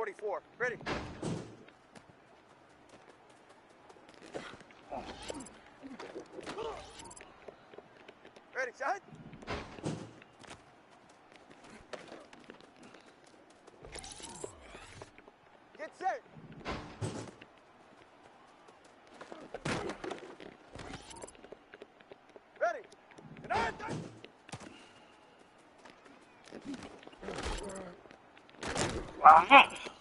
44. Ready. Ready, set. Get set. Ready. Good night.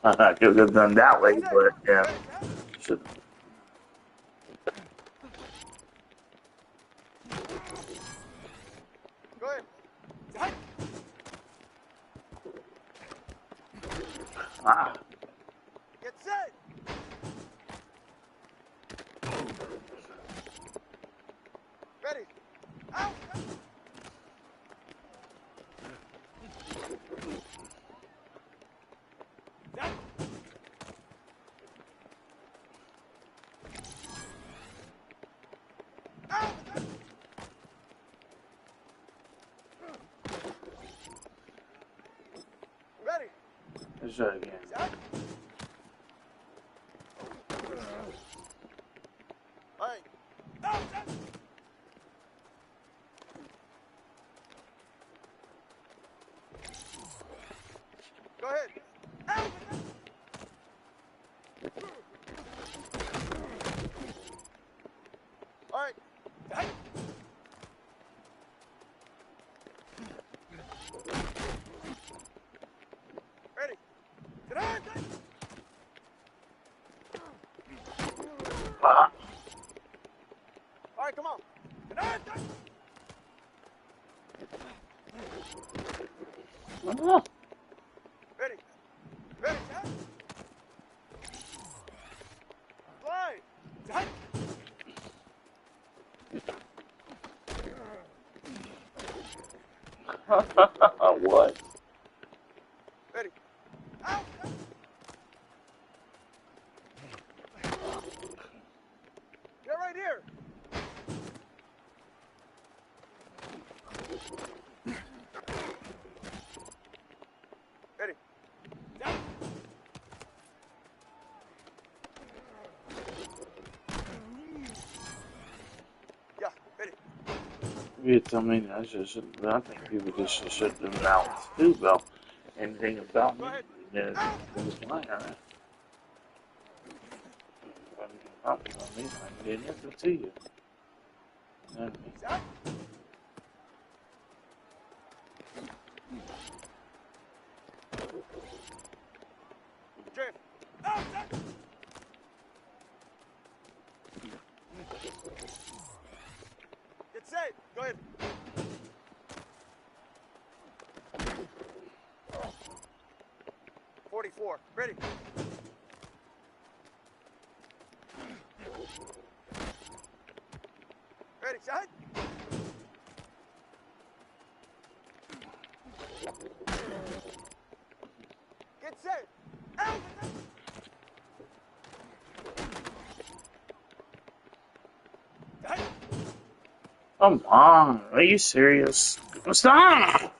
I could have done that way, but yeah. Should. Go ahead. Set. Ah. Get set. Ready. Out. Set. Out. Ready. Let's try it again. Set. All right. Out. Set. Go ahead. Out. All right. Set. Ready. Get on. Ah. All right, come on. Get on. Ah. Ready. Ready, set. Fly. Set. What? Ready. Out. Get right here. Ready. Set. Yeah, ready. You tell me I think people just should shut them mouths too about anything about me. Go ahead. It was mine, alright. I mean, I didn't have to see you. Set. Drift. Out. Set. Get set. Go ahead. .44. Ready. Ready, set. Get set. Out. Set. Come on, are you serious? Stop!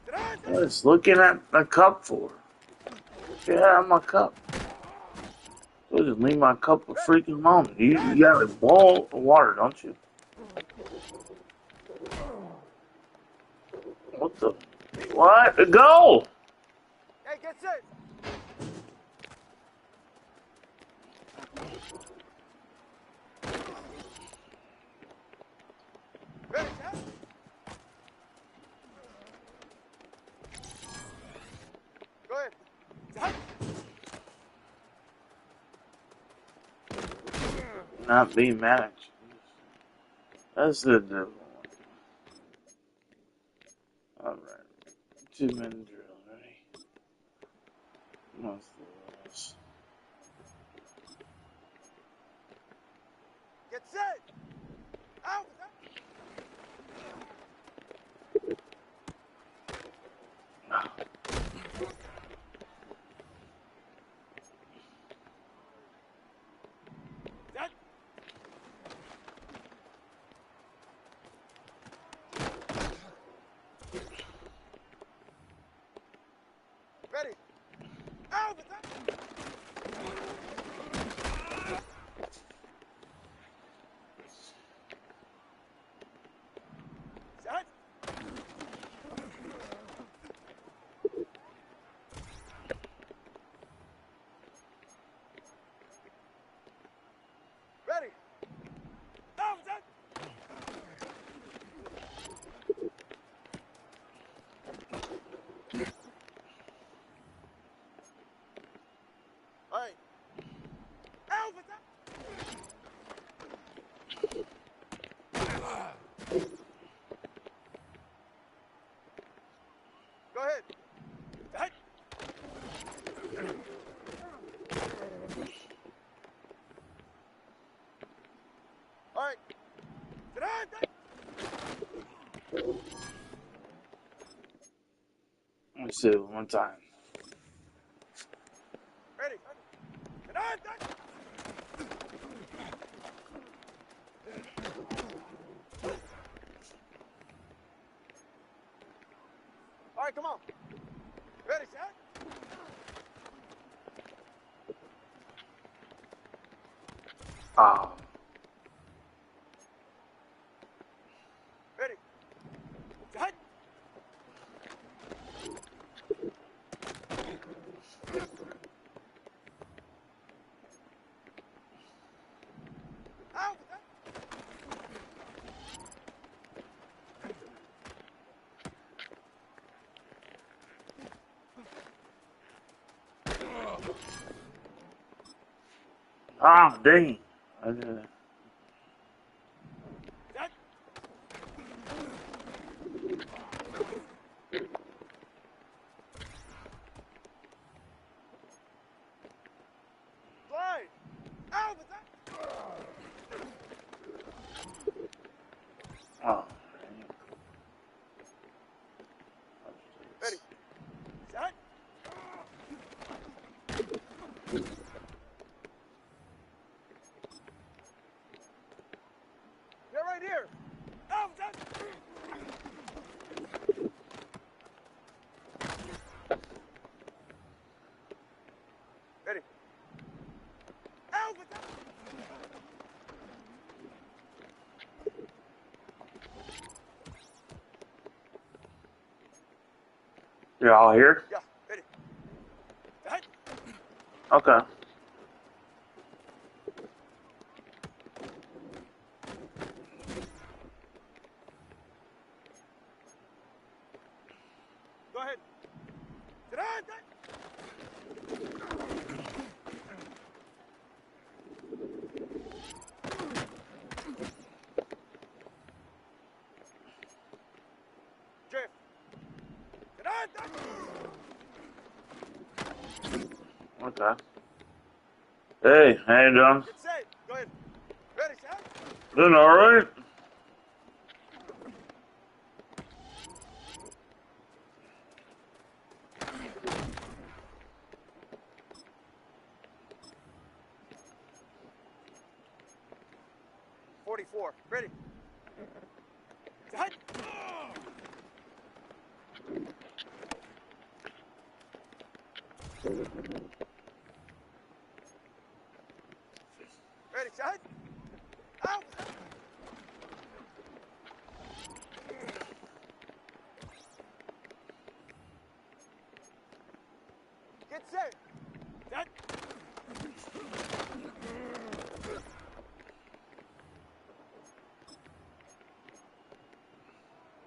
Get on. I was looking at the cup for. Get out of my cup. So just leave my cup a freaking alone. You got a bowl of water, don't you? What the? What? Go! Hey, get set. Ready, set. Go ahead. Set. Not being mad at you. That's the devil. Alright. 2-minute drill, ready? What's this? Get set. Out. Set. Ready. Alpha, set. Ready. Alpha, all right. Alpha, go ahead. Set. All right. Let's do it one time. Ready. All right, come on. Ready, set. Ah. Ready. Set. Out. Ah, dang. I did it. Set. Slide. Out. Oh, Ready. Set. You're right here. Out. Ready. Out. you're all here? Yeah. Ready. Set. Okay. Go ahead. Sit down. Drift. Sit down. Okay. Hey, how you doing? Get set. Go ahead. Ready, set. Doing alright? .44. Ready. Set. Ready, set. Out. Get set. Set.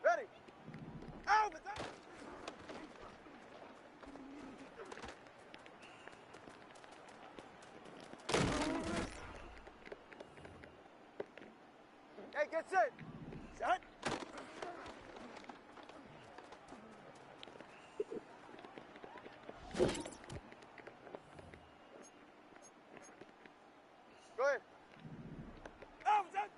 Ready. Out. Hey, get set. Set. Go ahead. Out. Set.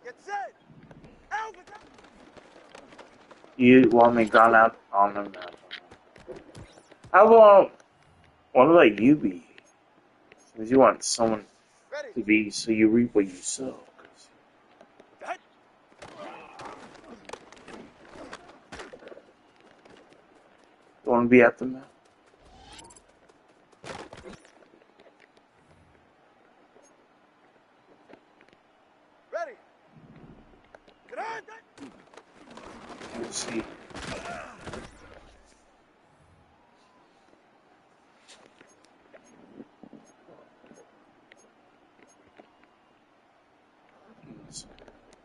Get set. Out. You want me gone out on them now? How about, what about you be? Because you want someone Ready. to be so you reap what you sow. Want to be at the map? Ready. Get on. Let's see.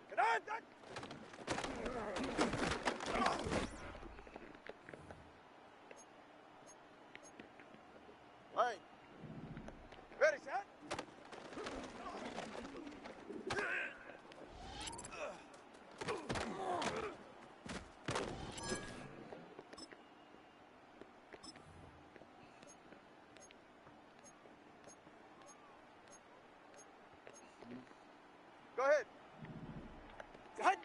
Get on. All right. Ready, set. Go ahead. Set.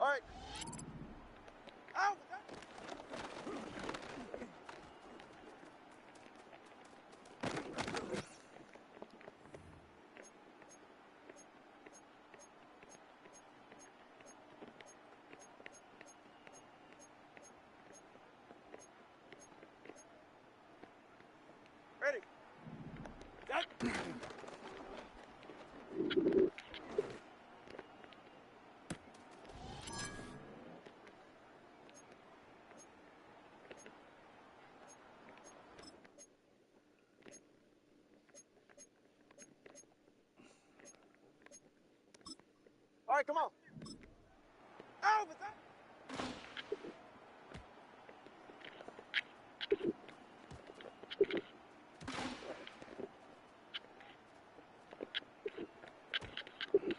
All right. Out. Ready. Set. All right, come on. Out with that.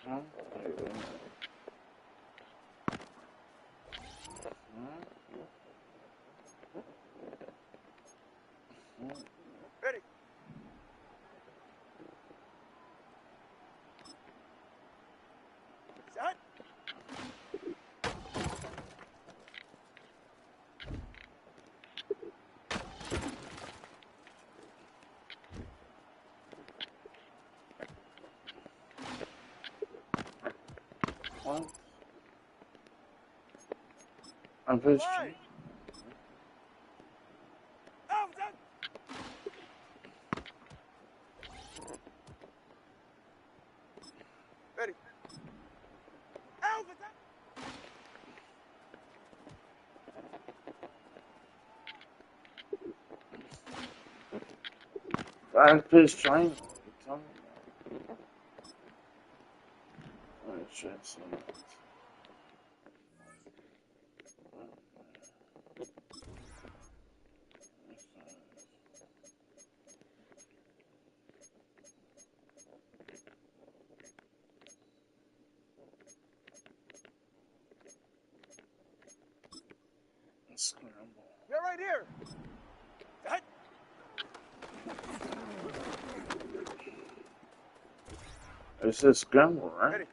Huh? Ready. Set. What? I'm pretty Line. Out with that. Ready. Out with that. I'm pretty triangle. Tell me about. Let me try some. Scramble. You're right here. Set. It's a scramble, right? Ready.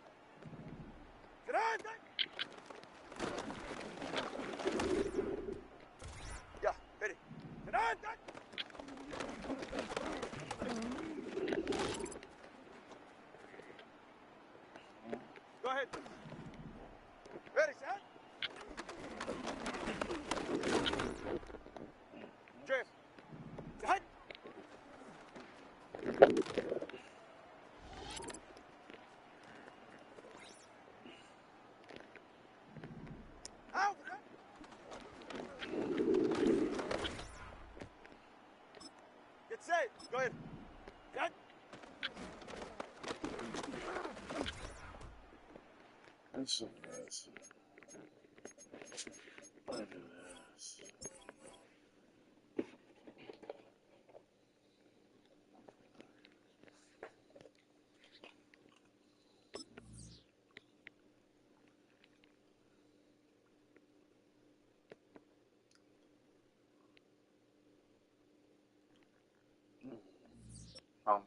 Get on. Yeah, ready. Get on. Go ahead. Ready, set. Trim. Set. Out. Get set. Go ahead. Set. That's what it is. Look at this. Um,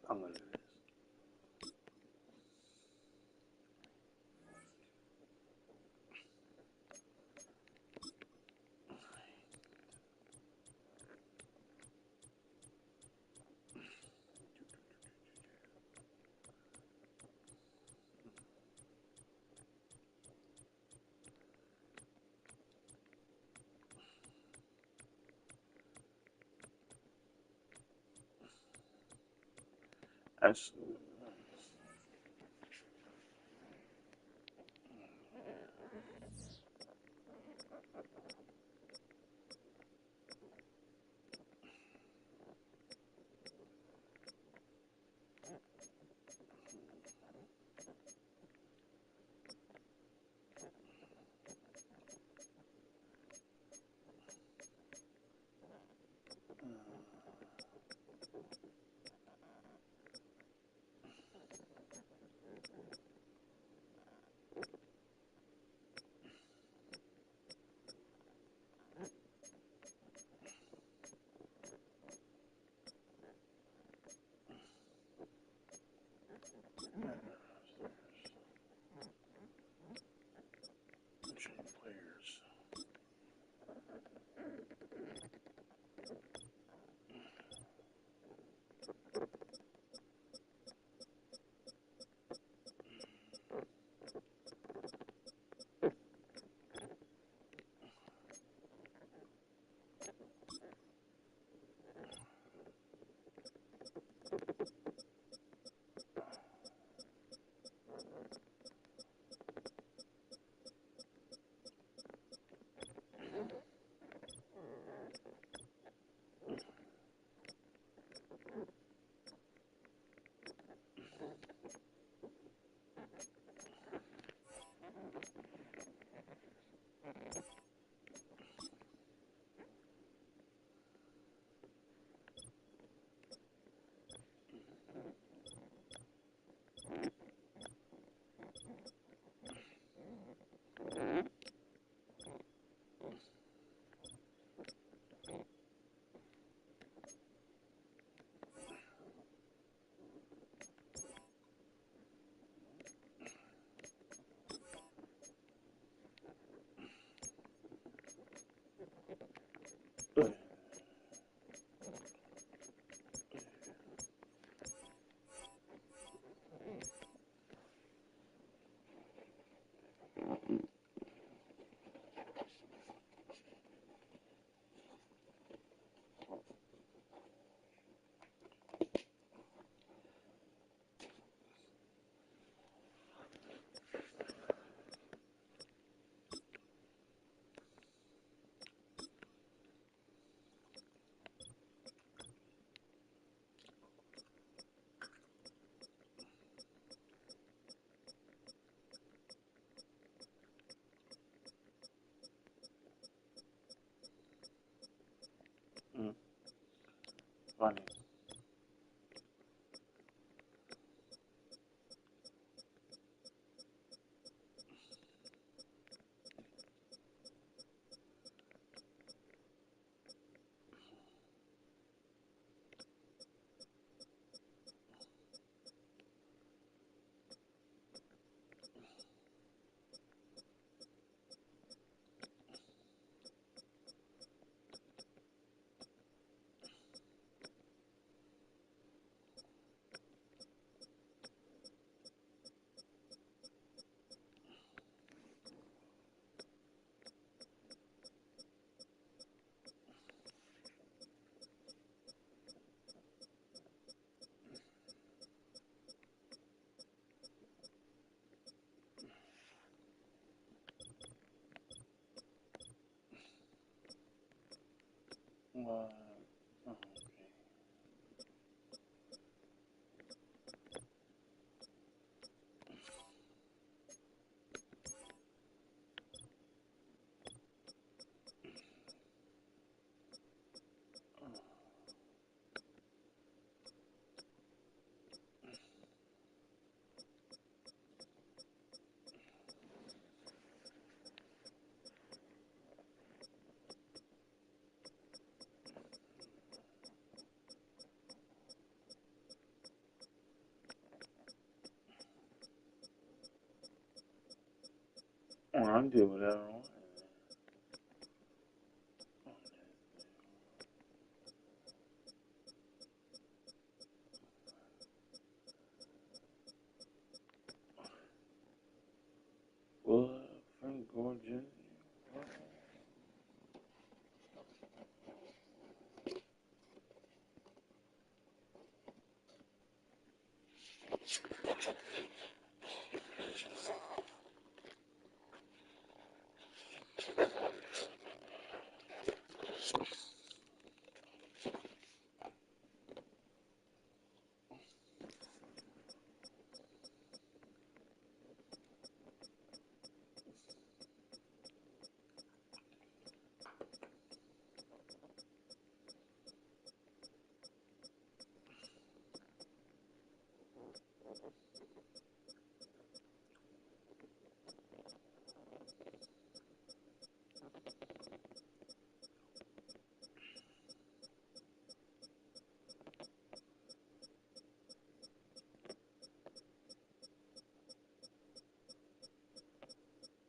I'm gonna do this. That's chain players. Funny. Uh, okay. Oh, I can do whatever I want. What? Frank Gorgeous?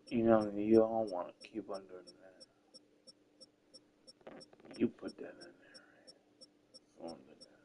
You know, you don't want to keep under that. You put that in there, right? Under that.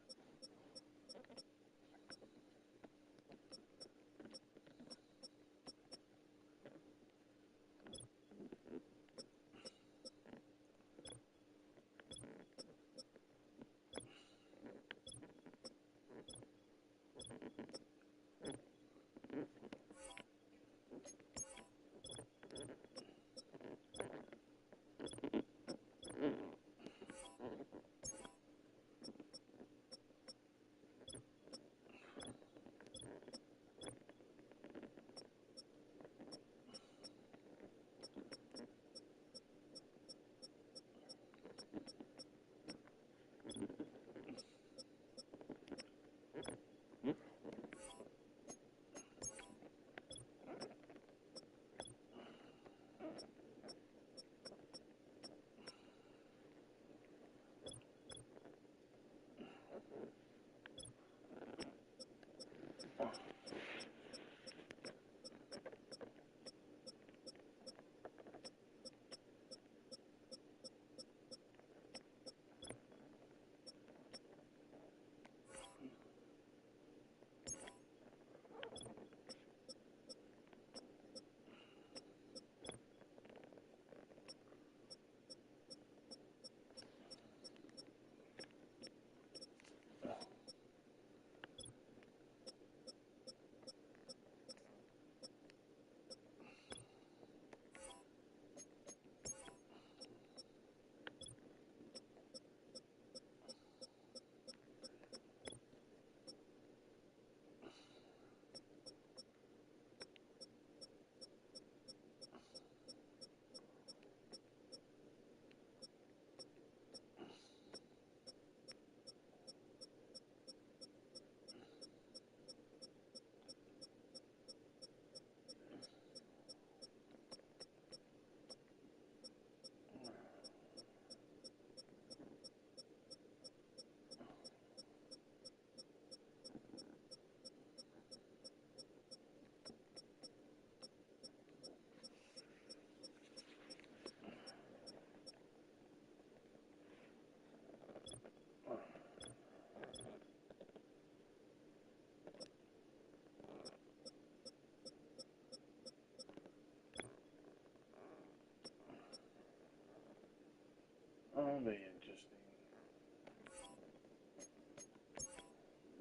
That'll be interesting.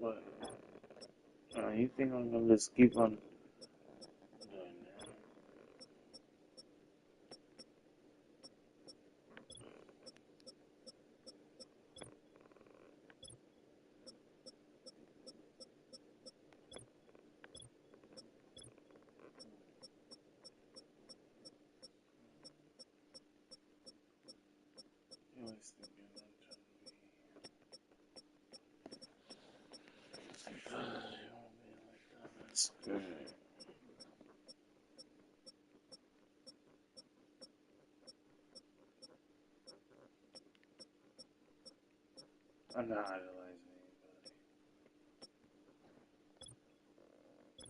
But you think I'm gonna just keep on doing that? You always think you're not telling me. You won't be like that. That's good. I'm not idolizing anybody.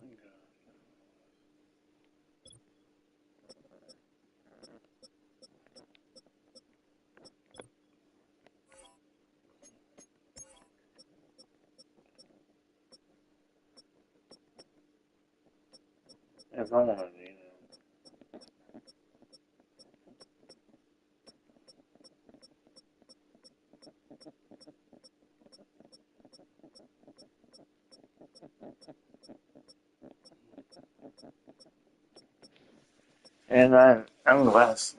I'm good. If I wanted to, And I'm last.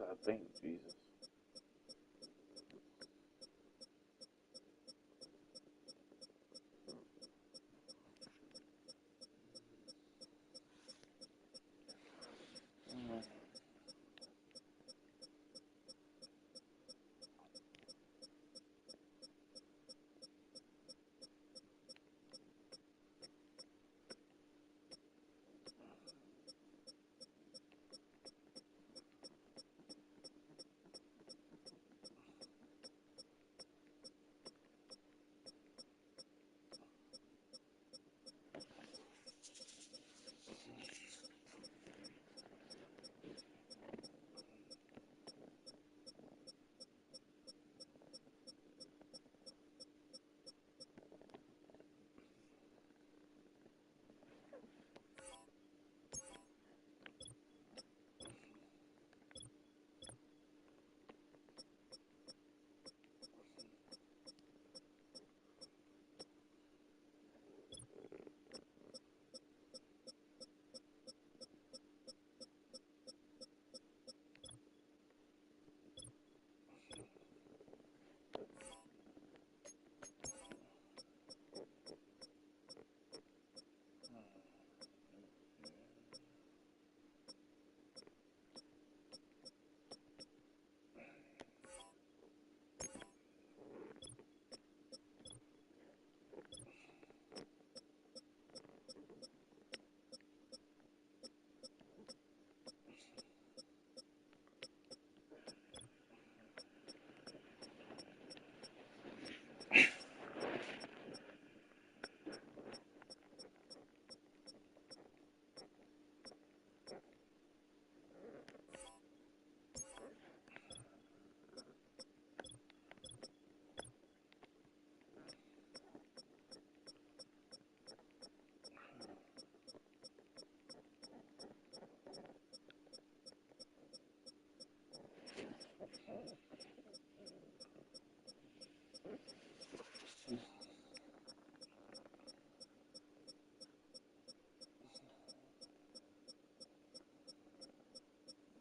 I think Jesus.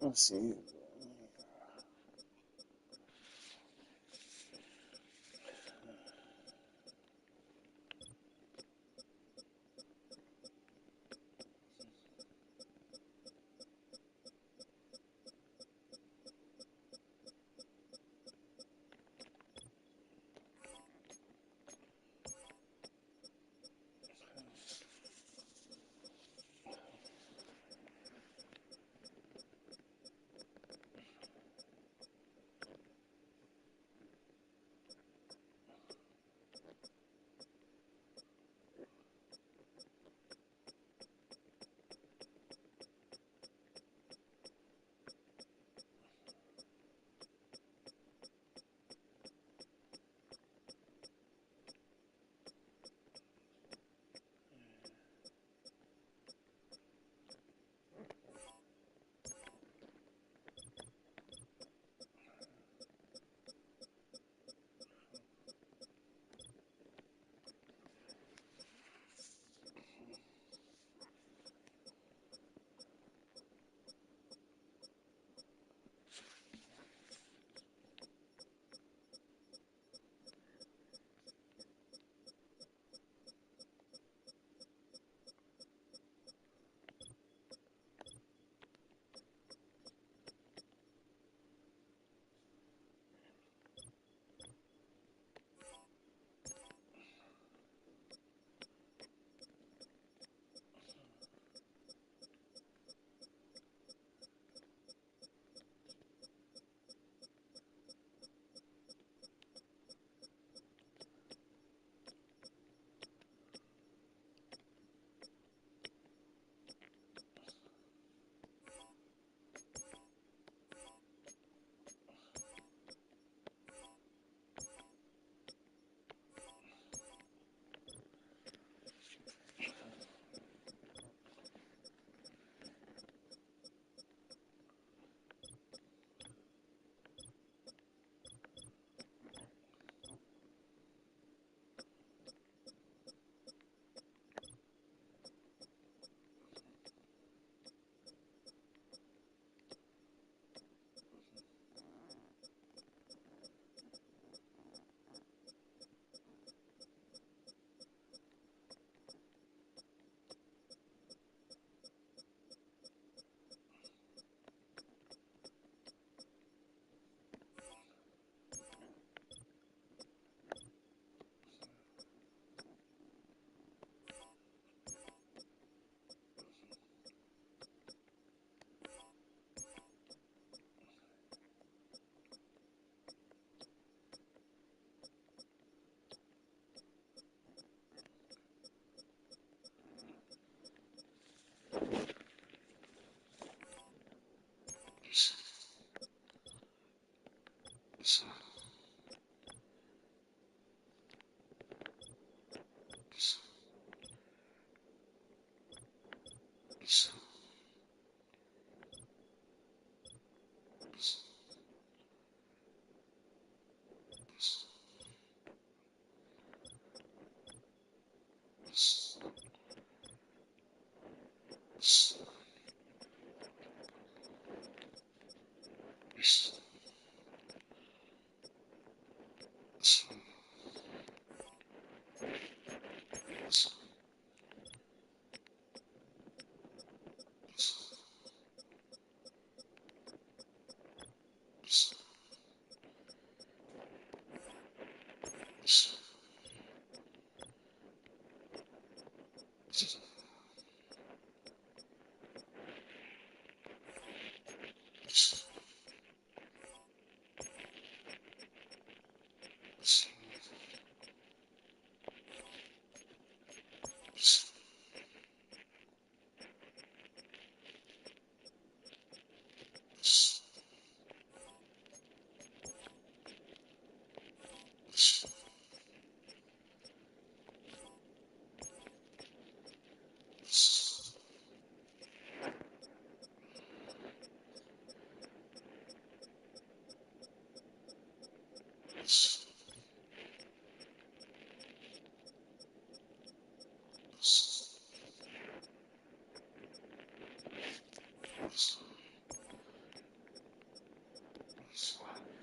Let's see.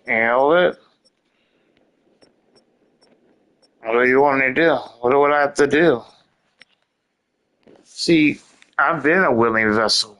Nailed it. What do you want me to do? What do I have to do? See, I've been a willing vessel.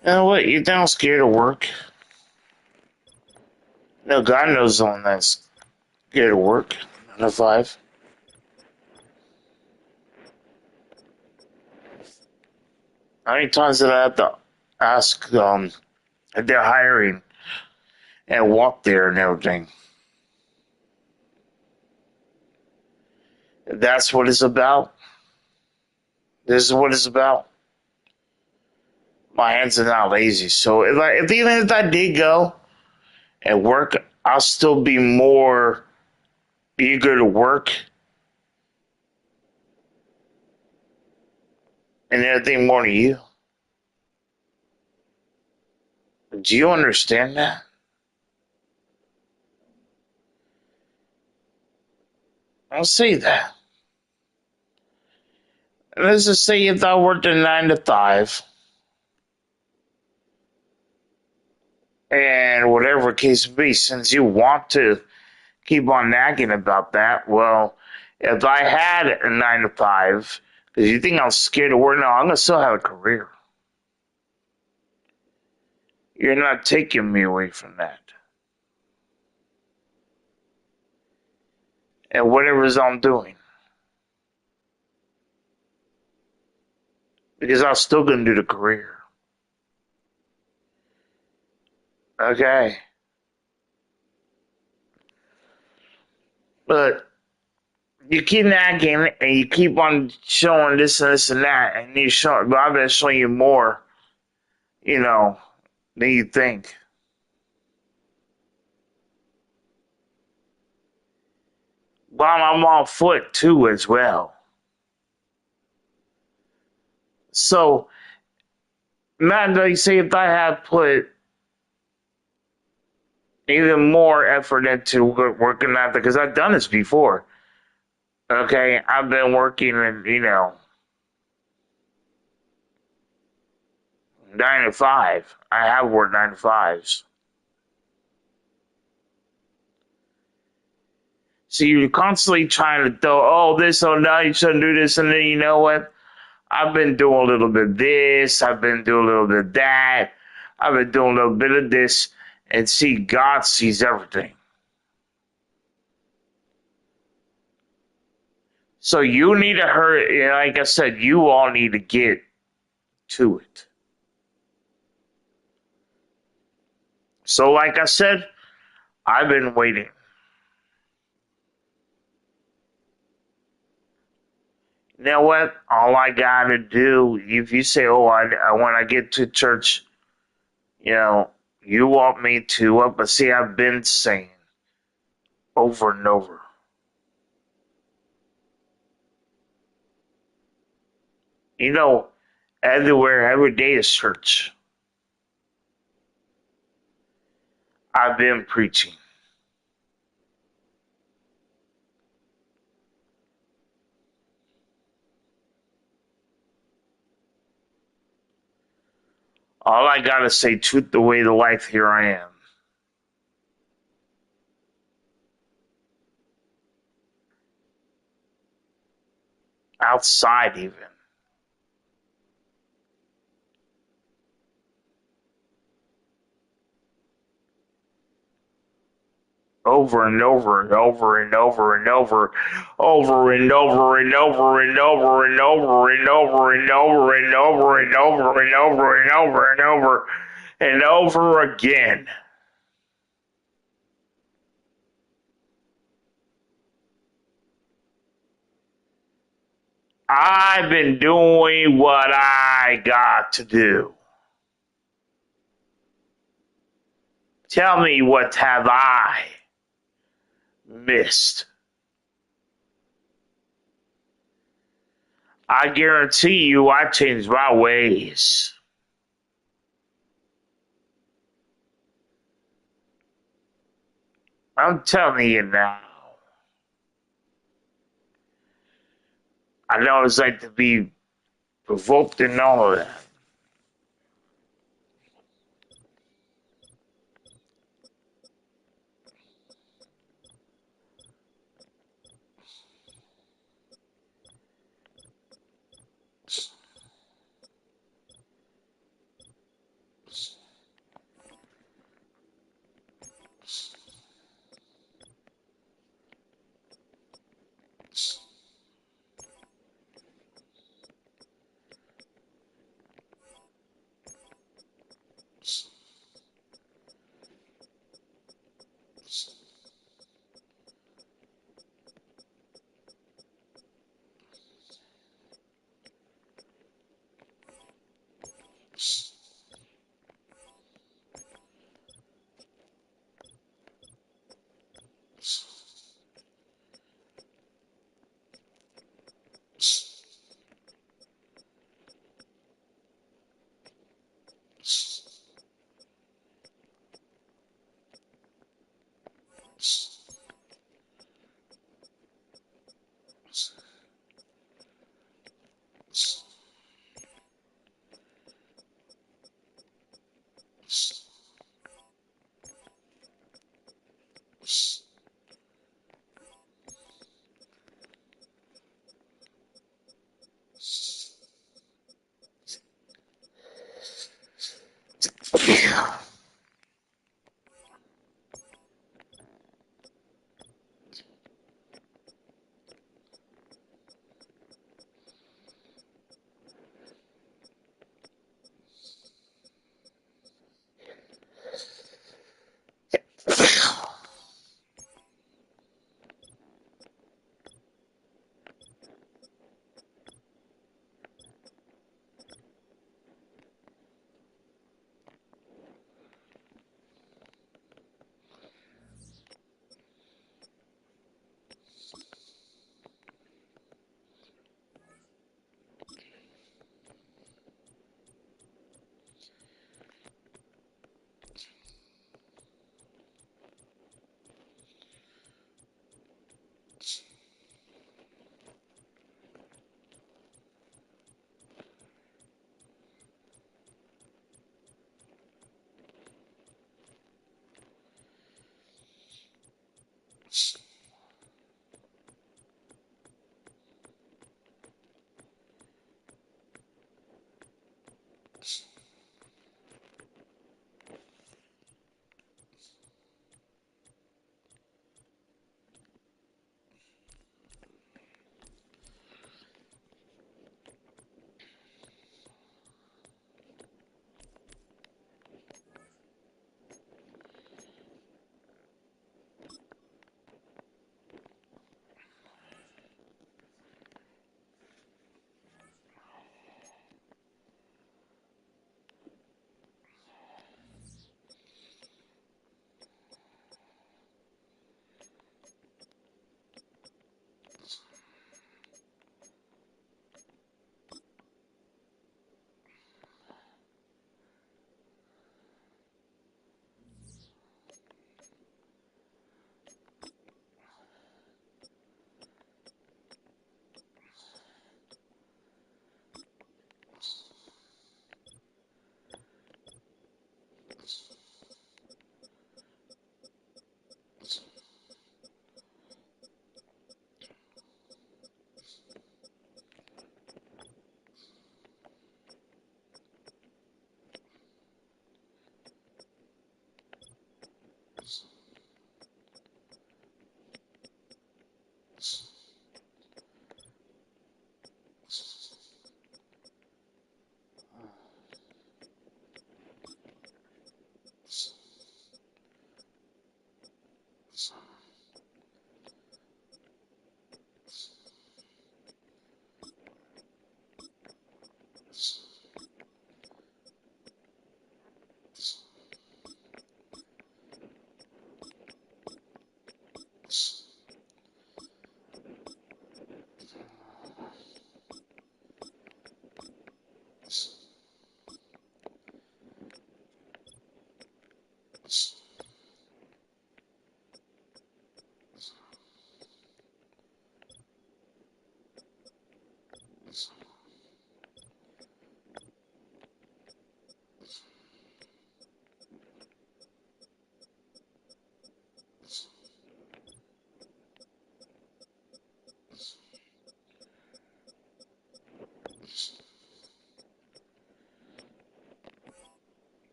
You know what? You don't scared of work. No, God knows someone that's scared of work. 9 to 5. How many times did I have to ask if they're hiring and walk there and everything? That's what it's about. This is what it's about. My hands are not lazy. So if even if I did go and work, I'll still be more eager to work and everything more than you. Do you understand that? I'll say that. Let's just say if I worked a 9 to 5 and whatever case be, since you want to keep on nagging about that, well, if I had a 9 to 5, because you think I'm scared of work, no, I'm going to still have a career. You're not taking me away from that. And whatever I'm doing. Because I'm still going to do the career. Okay. But you keep nagging and you keep on showing this and this and that, and you show, but I've been showing you more, than you think. While I'm on foot too as well. So, not like say if I had put even more effort into working out there, because I've done this before. Okay, I've been working in, 9 to 5. I have worked 9 to 5s. So you're constantly trying to throw, oh, this, oh, no, you shouldn't do this. And then you know what? I've been doing a little bit of this. I've been doing a little bit of that. I've been doing a little bit of this. And see, God sees everything. So you need to hurry. Like I said, you all need to get to it. So, like I said, I've been waiting. You know what? All I gotta do, if you say, "Oh, I when I get to church, you want me to what?" But see, I've been saying over and over. You know, everywhere, every day is church. I've been preaching. All I gotta say, truth, the way, the life. Here I am. Outside, even. Over and over and over and over and over, over and over and over and over and over and over and over and over and over and over and over and over and over again. I've been doing what I got to do. Tell me, what have I missed? I guarantee you I changed my ways. I'm telling you now. I know it's like to be provoked and all of that.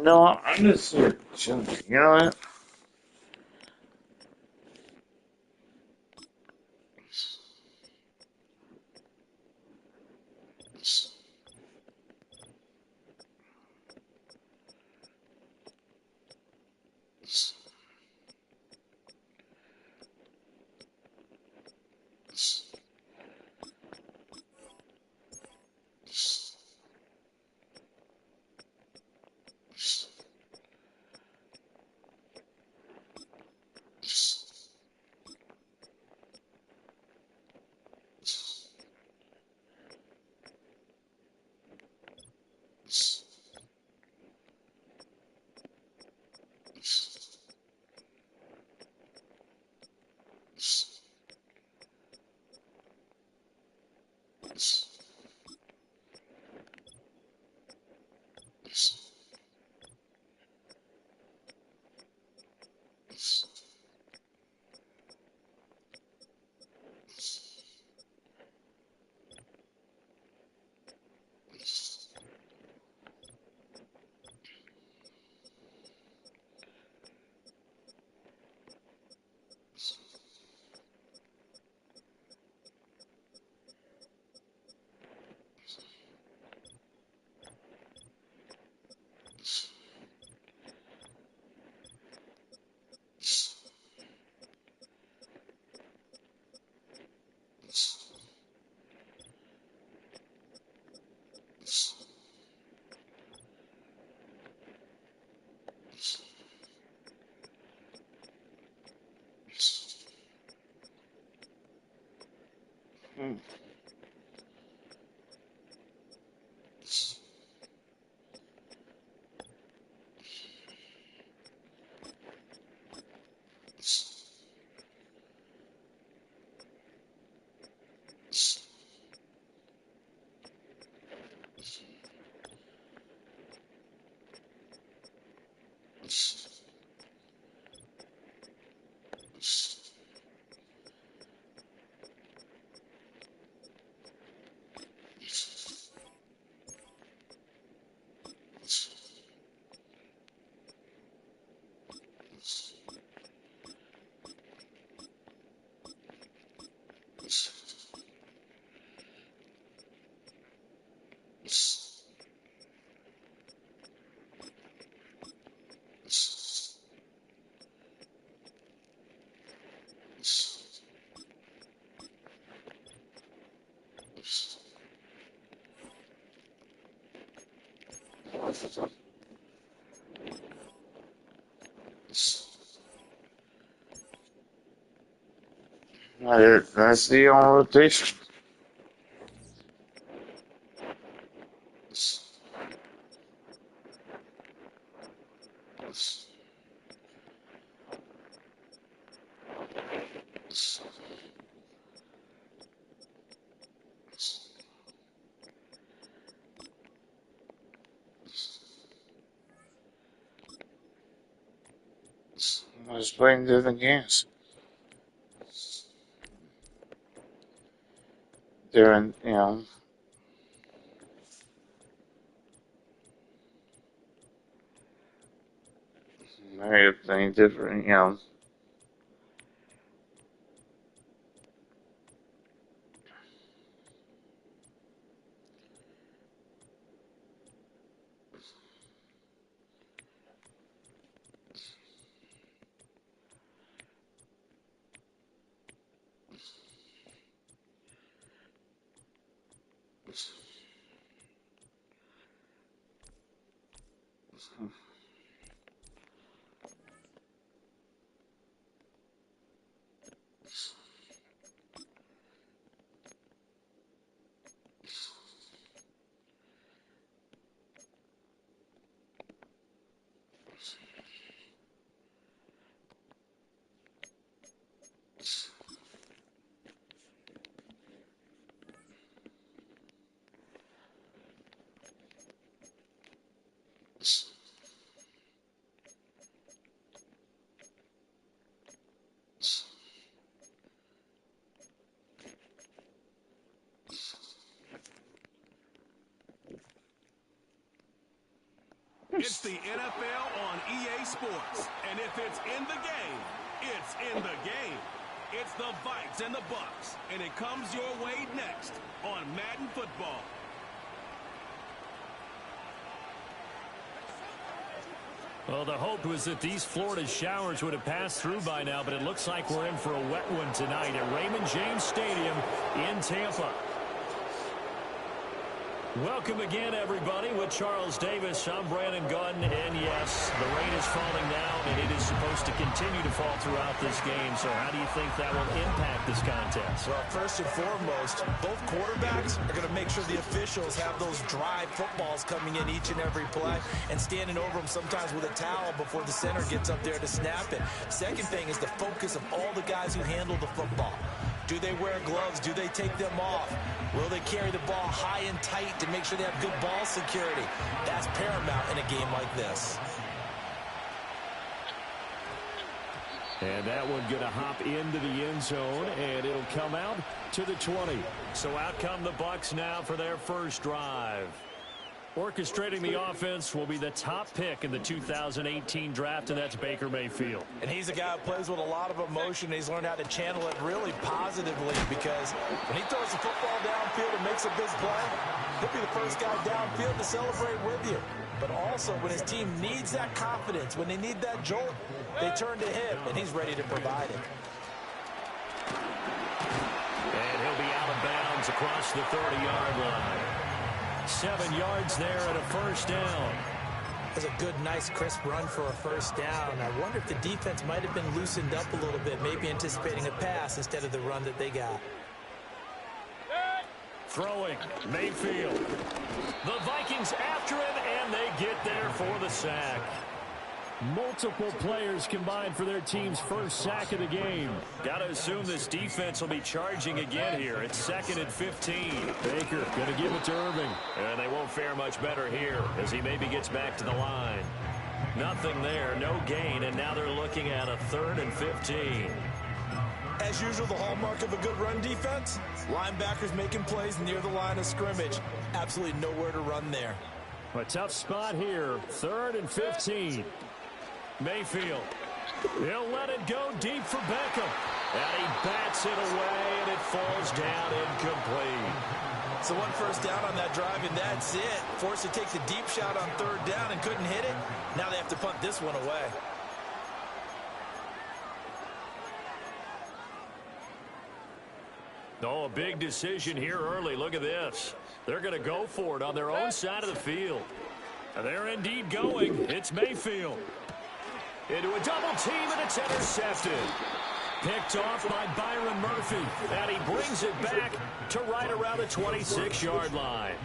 No, I'm just chilling. You know what? That's the on rotation. I was playing different games. They're in, everything different, It's the NFL on EA Sports, and if it's in the game, it's in the game. It's the Vikes and the Bucks, and it comes your way next on Madden Football. Well, the hope was that these Florida showers would have passed through by now, but it looks like we're in for a wet one tonight at Raymond James Stadium in Tampa. Welcome again, everybody, with Charles Davis. I'm Brandon Gunn, and yes, the rain is falling now, and it is supposed to continue to fall throughout this game. So how do you think that will impact this contest? Well, first and foremost, both quarterbacks are going to make sure the officials have those dry footballs coming in each and every play and standing over them sometimes with a towel before the center gets up there to snap it. Second thing is the focus of all the guys who handle the football. Do they wear gloves? Do they take them off? Will they carry the ball high and tight to make sure they have good ball security? That's paramount in a game like this. And that one going to hop into the end zone, and it'll come out to the 20. So out come the Bucks now for their first drive. Orchestrating the offense will be the top pick in the 2018 draft, and that's Baker Mayfield. And he's a guy who plays with a lot of emotion. He's learned how to channel it really positively, because when he throws the football downfield and makes a big play, he'll be the first guy downfield to celebrate with you. But also, when his team needs that confidence, when they need that jolt, they turn to him, and he's ready to provide it. And he'll be out of bounds across the 30-yard line. 7 yards there and a first down. That's a good, nice, crisp run for a first down. I wonder if the defense might have been loosened up a little bit, maybe anticipating a pass instead of the run that they got. Throwing, Mayfield. The Vikings after him, and they get there for the sack. Multiple players combined for their team's first sack of the game. Got to assume this defense will be charging again here. It's 2nd and 15. Baker going to give it to Irving. And they won't fare much better here as he maybe gets back to the line. Nothing there, no gain, and now they're looking at a 3rd and 15. As usual, the hallmark of a good run defense, linebackers making plays near the line of scrimmage. Absolutely nowhere to run there. A tough spot here, 3rd and 15. Mayfield, he'll let it go deep for Beckham. And he bats it away, and it falls down incomplete. So 1 first down on that drive, and that's it. Forced to take the deep shot on 3rd down and couldn't hit it. Now they have to punt this one away. Oh, a big decision here early. Look at this. They're going to go for it on their own side of the field. And they're indeed going. It's Mayfield. Into a double team, and it's intercepted. Picked off by Byron Murphy. And he brings it back to right around the 26-yard line.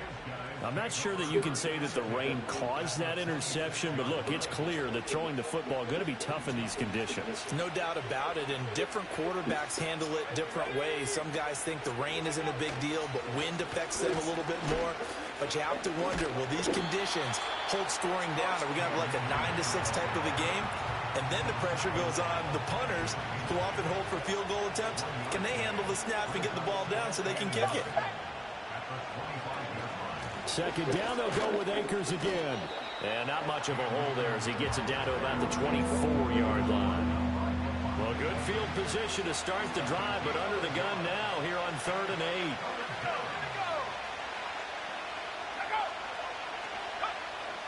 I'm not sure that you can say that the rain caused that interception, but look, it's clear that throwing the football is going to be tough in these conditions. No doubt about it, and different quarterbacks handle it different ways. Some guys think the rain isn't a big deal, but wind affects them a little bit more. But you have to wonder, will these conditions hold scoring down? Are we going to have like a 9-6 type of a game? And then the pressure goes on the punters, who often hold for field goal attempts. Can they handle the snap and get the ball down so they can kick it? Second down, they'll go with Akers again. And not much of a hole there as he gets it down to about the 24-yard line. Well, good field position to start the drive, but under the gun now here on 3rd and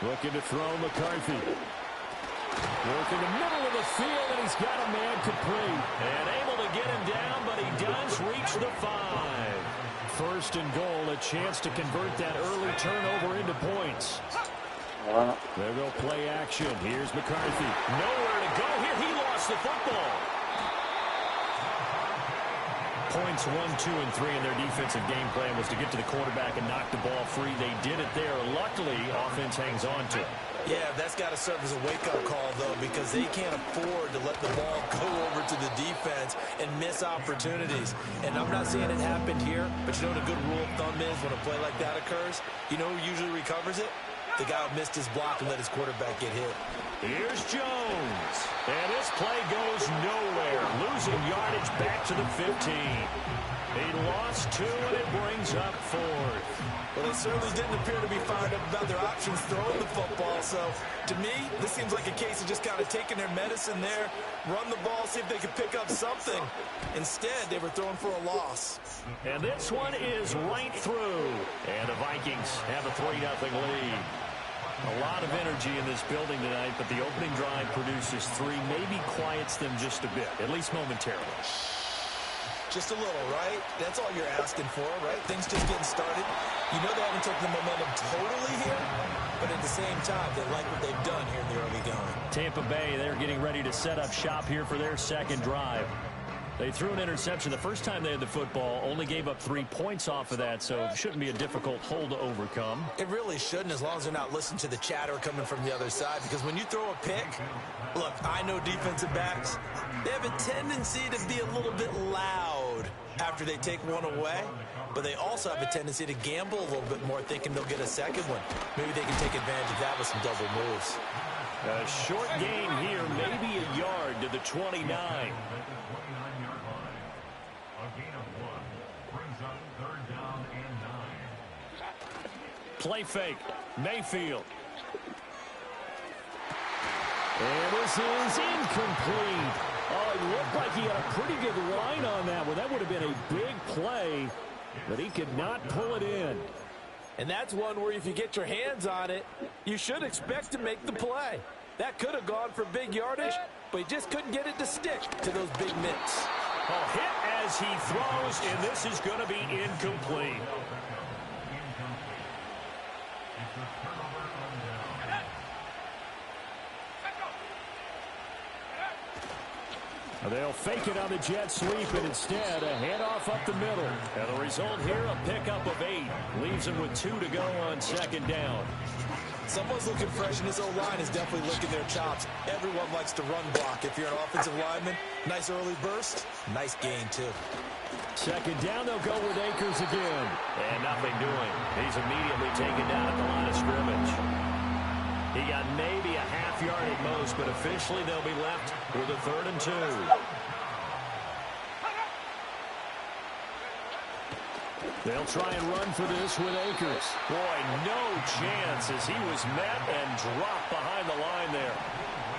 8. Looking to throw McCarthy. Working the middle of the field, and he's got a man complete. And able to get him down, but he does reach the 5. 1st and goal, a chance to convert that early turnover into points. There go play action. Here's McCarthy. Nowhere to go here. He lost the football. Points 1, 2, and 3 in their defensive game plan was to get to the quarterback and knock the ball free. They did it there. Luckily, offense hangs on to it. Yeah, that's got to serve as a wake-up call, though, because they can't afford to let the ball go over to the defense and miss opportunities. And I'm not saying it happened here, but you know what a good rule of thumb is when a play like that occurs? You know who usually recovers it? The guy who missed his block and let his quarterback get hit. Here's Jones. And this play goes nowhere. Losing yardage back to the 15. He lost 2, and it brings up 4th. Well, they certainly didn't appear to be fired up about their options throwing the football. So, to me, this seems like a case of just kind of taking their medicine there, run the ball, see if they could pick up something. Instead, they were throwing for a loss. And this one is right through. And the Vikings have a 3-0 lead. A lot of energy in this building tonight, but the opening drive produces 3, maybe quiets them just a bit, at least momentarily. Just a little, right? That's all you're asking for, right? Things just getting started. You know they haven't taken the momentum totally here, but at the same time, they like what they've done here in the early going. Tampa Bay, they're getting ready to set up shop here for their 2nd drive. They threw an interception the first time they had the football, only gave up 3 points off of that, so it shouldn't be a difficult hole to overcome. It really shouldn't, as long as they're not listening to the chatter coming from the other side, because when you throw a pick, look, I know defensive backs, they have a tendency to be a little bit loud after they take one away, but they also have a tendency to gamble a little bit more, thinking they'll get a second one. Maybe they can take advantage of that with some double moves. A short gain here, maybe a yard to the 29. Play fake. Mayfield. And this is incomplete. Oh, it looked like he had a pretty good line on that one. That would have been a big play, but he could not pull it in. And that's one where if you get your hands on it, you should expect to make the play. That could have gone for big yardage, but he just couldn't get it to stick to those big mitts. A hit as he throws, and this is going to be incomplete. They'll fake it on the jet sweep, and instead a handoff up the middle. And the result here, a pickup of 8. Leaves them with 2 to go on 2nd down. Someone's looking fresh, and this O-line is definitely licking their chops. Everyone likes to run block. If you're an offensive lineman, nice early burst, nice gain, too. 2nd down, they'll go with Akers again. And nothing doing. He's immediately taken down at the line of scrimmage. He got maybe a half yard at most, but officially they'll be left with a 3rd and 2. They'll try and run for this with Akers. Boy, no chance as he was met and dropped behind the line there.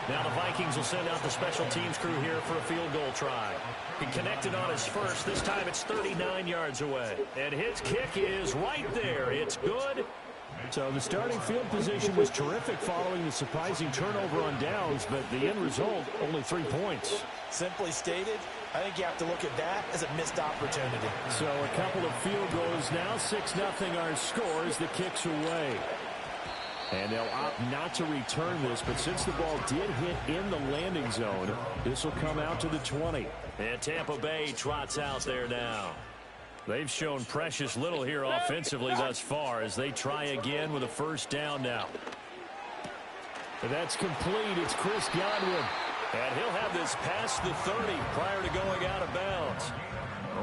Now the Vikings will send out the special teams crew here for a field goal try. He connected on his first. This time it's 39 yards away. And his kick is right there. It's good. So the starting field position was terrific following the surprising turnover on downs, but the end result, only 3 points. Simply stated, I think you have to look at that as a missed opportunity. So a couple of field goals now. 6-0 our score as the kick's away. And they'll opt not to return this, but since the ball did hit in the landing zone, this will come out to the 20. And Tampa Bay trots out there now. They've shown precious little here offensively thus far as they try again with a 1st down now. And that's complete. It's Chris Godwin. And he'll have this past the 30 prior to going out of bounds.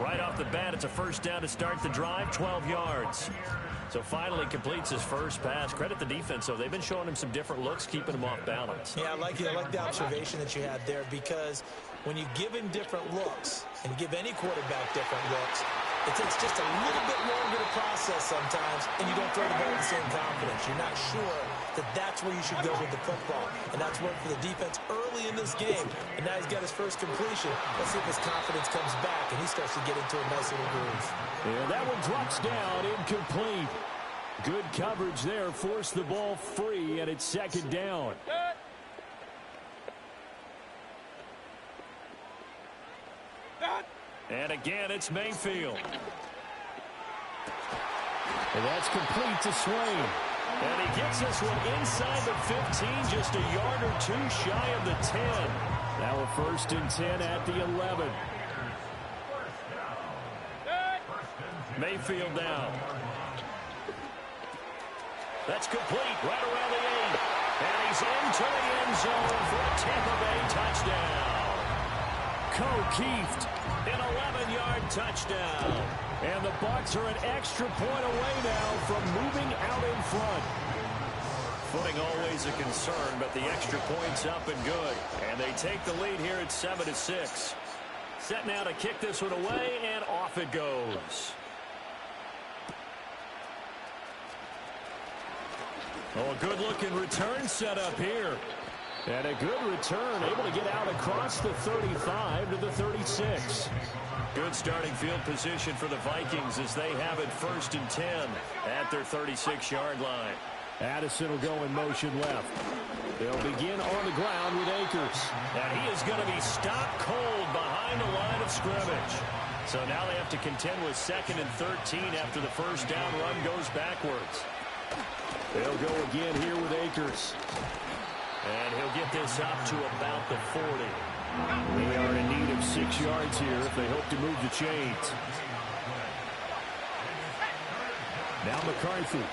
Right off the bat, it's a 1st down to start the drive, 12 yards. So finally completes his first pass. Credit the defense, though. They've been showing him some different looks, keeping him off balance. Yeah, I like the observation that you had there, because when you give him different looks and give any quarterback different looks, it takes just a little bit longer to process sometimes, and you don't throw the ball with the same confidence. You're not sure that that's where you should go with the football, and that's worked for the defense early in this game. And now he's got his first completion. Let's see if his confidence comes back and he starts to get into a nice little groove. Yeah, that one drops down, incomplete. Good coverage there, forced the ball free, and it's 2nd down. And again, it's Mayfield. And that's complete to Swain. And he gets this one inside the 15, just a yard or 2 shy of the 10. Now a 1st and 10 at the 11. Mayfield down. That's complete right around the 8. And he's into the end zone for a Tampa Bay touchdown. Keeft, an 11-yard touchdown. And the Bucs are an extra point away now from moving out in front. Footing always a concern, but the extra point's up and good. And they take the lead here at 7-6. Set now to kick this one away, and off it goes. Oh, a good-looking return set up here. And a good return, able to get out across the 35 to the 36. Good starting field position for the Vikings as they have it 1st and 10 at their 36-yard line. Addison will go in motion left. They'll begin on the ground with Akers. And he is going to be stopped cold behind the line of scrimmage. So now they have to contend with 2nd and 13 after the 1st down run goes backwards. They'll go again here with Akers. And he'll get this up to about the 40. They are in need of 6 yards here if they hope to move the chains. Now McCarthy.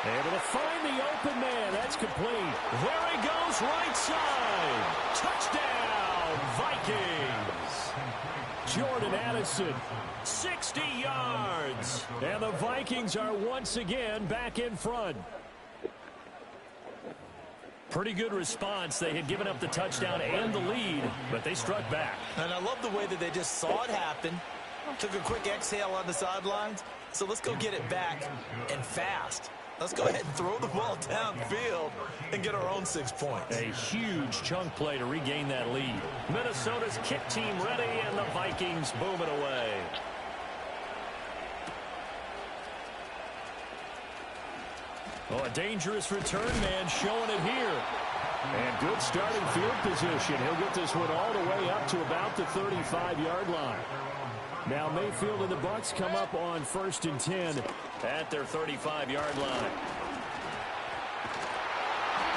Able to find the open man. That's complete. There he goes, right side. Touchdown, Vikings. Jordan Addison, 60 yards. And the Vikings are once again back in front. Pretty good response. They had given up the touchdown and the lead, but they struck back. And I love the way that they just saw it happen, took a quick exhale on the sidelines. So let's go get it back and fast. Let's go ahead and throw the ball downfield and get our own 6 points. A huge chunk play to regain that lead. Minnesota's kick team ready, and the Vikings boom it away. Oh, a dangerous return man showing it here. And good starting field position. He'll get this one all the way up to about the 35-yard line. Now Mayfield and the Bucs come up on 1st and 10 at their 35-yard line.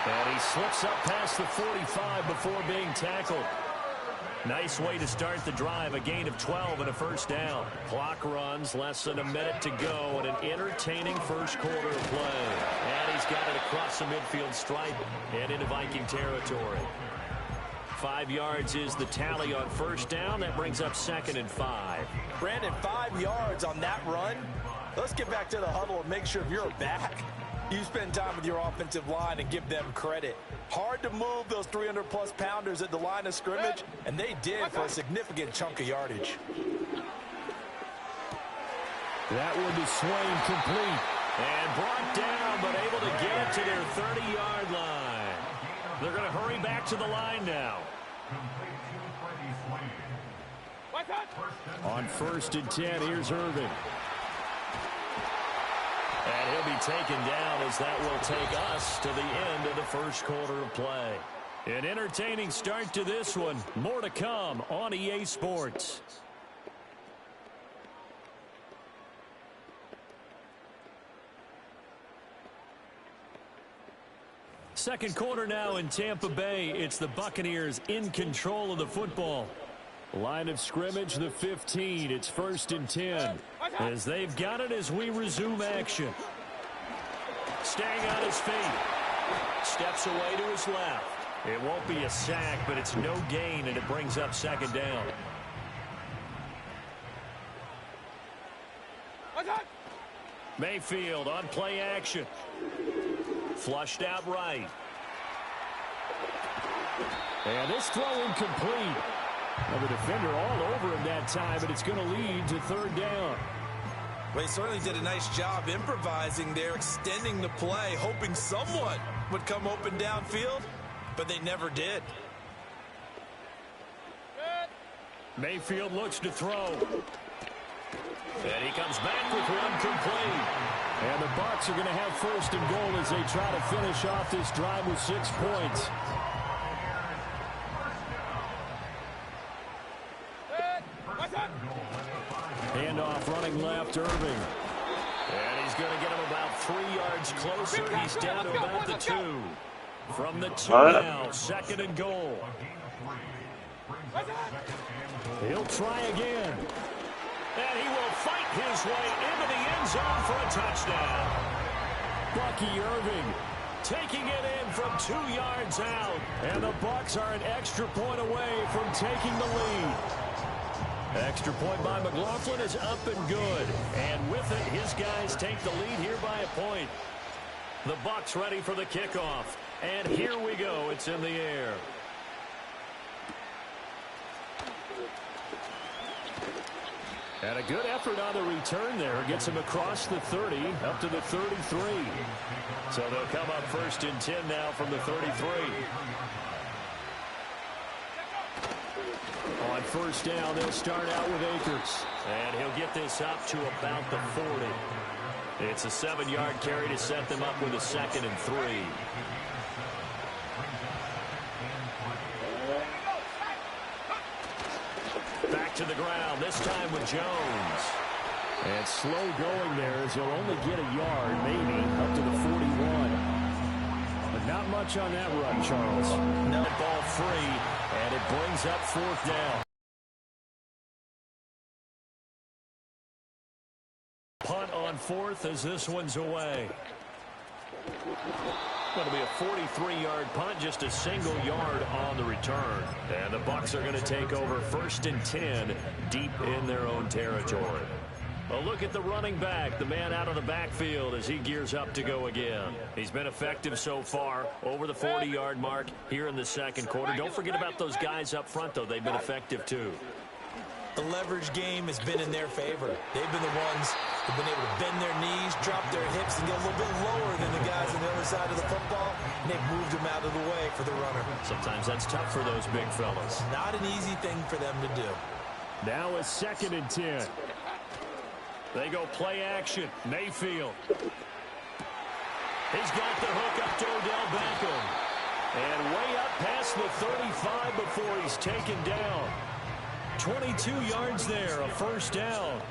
And he slips up past the 45 before being tackled. Nice way to start the drive, a gain of 12 and a 1st down. Clock runs, less than a minute to go, and an entertaining first quarter of play. And he's got it across the midfield stripe and into Viking territory. 5 yards is the tally on 1st down. That brings up 2nd and 5. Brandon, 5 yards on that run. Let's get back to the huddle and make sure you're back. You spend time with your offensive line and give them credit. Hard to move those 300-plus pounders at the line of scrimmage, and they did for a significant chunk of yardage. That one to Swain, complete. And brought down, but able to get it to their 30-yard line. They're going to hurry back to the line now. On 1st and 10, here's Irving. And he'll be taken down as that will take us to the end of the first quarter of play. An entertaining start to this one. More to come on EA Sports. Second quarter now in Tampa Bay. It's the Buccaneers in control of the football. Line of scrimmage, the 15. It's 1st and 10. As they've got it as we resume action. Staying on his feet. Steps away to his left. It won't be a sack, but it's no gain, and it brings up 2nd down. Mayfield on play action. Flushed out right. And this throw incomplete. The defender all over him that time, but it's going to lead to 3rd down. Well, he certainly did a nice job improvising there, extending the play, hoping someone would come open downfield, but they never did. Mayfield looks to throw. And he comes back with one complete. And the Bucs are going to have 1st and goal as they try to finish off this drive with 6 points. Handoff running left, Irving. And he's going to get him about 3 yards closer. He's down to about the 2. From the 2 now, 2nd and goal. He'll try again. And he will fight his way into the end zone for a touchdown. Bucky Irving taking it in from 2 yards out. And the Bucs are an extra point away from taking the lead. Extra point by McLaughlin is up and good. And with it, his guys take the lead here by a point. The Bucs ready for the kickoff. And here we go. It's in the air. And a good effort on the return there. Gets him across the 30, up to the 33. So they'll come up 1st and 10 now from the 33. On 1st down, they'll start out with Akers. And he'll get this up to about the 40. It's a 7-yard carry to set them up with a 2nd and 3. Back to the ground, this time with Jones. And slow going there as he'll only get a yard, maybe, up to the 41. But not much on that run, Charles. No, ball free, and it brings up 4th down. Punt on 4th as this one's away. Going to be a 43-yard punt, just a single yard on the return. And the Bucs are going to take over 1st and 10 deep in their own territory. A look at the running back, the man out of the backfield as he gears up to go again. He's been effective so far, over the 40-yard mark here in the 2nd quarter. Don't forget about those guys up front, though. They've been effective, too. The leverage game has been in their favor. They've been the ones who've been able to bend their knees, drop their hips, and get a little bit lower than the guys on the other side of the football, and they've moved them out of the way for the runner. Sometimes that's tough for those big fellas. Not an easy thing for them to do. Now a 2nd and 10. They go play action. Mayfield. He's got the hook up to Odell Beckham. And way up past the 35 before he's taken down. 22 yards there, a 1st down.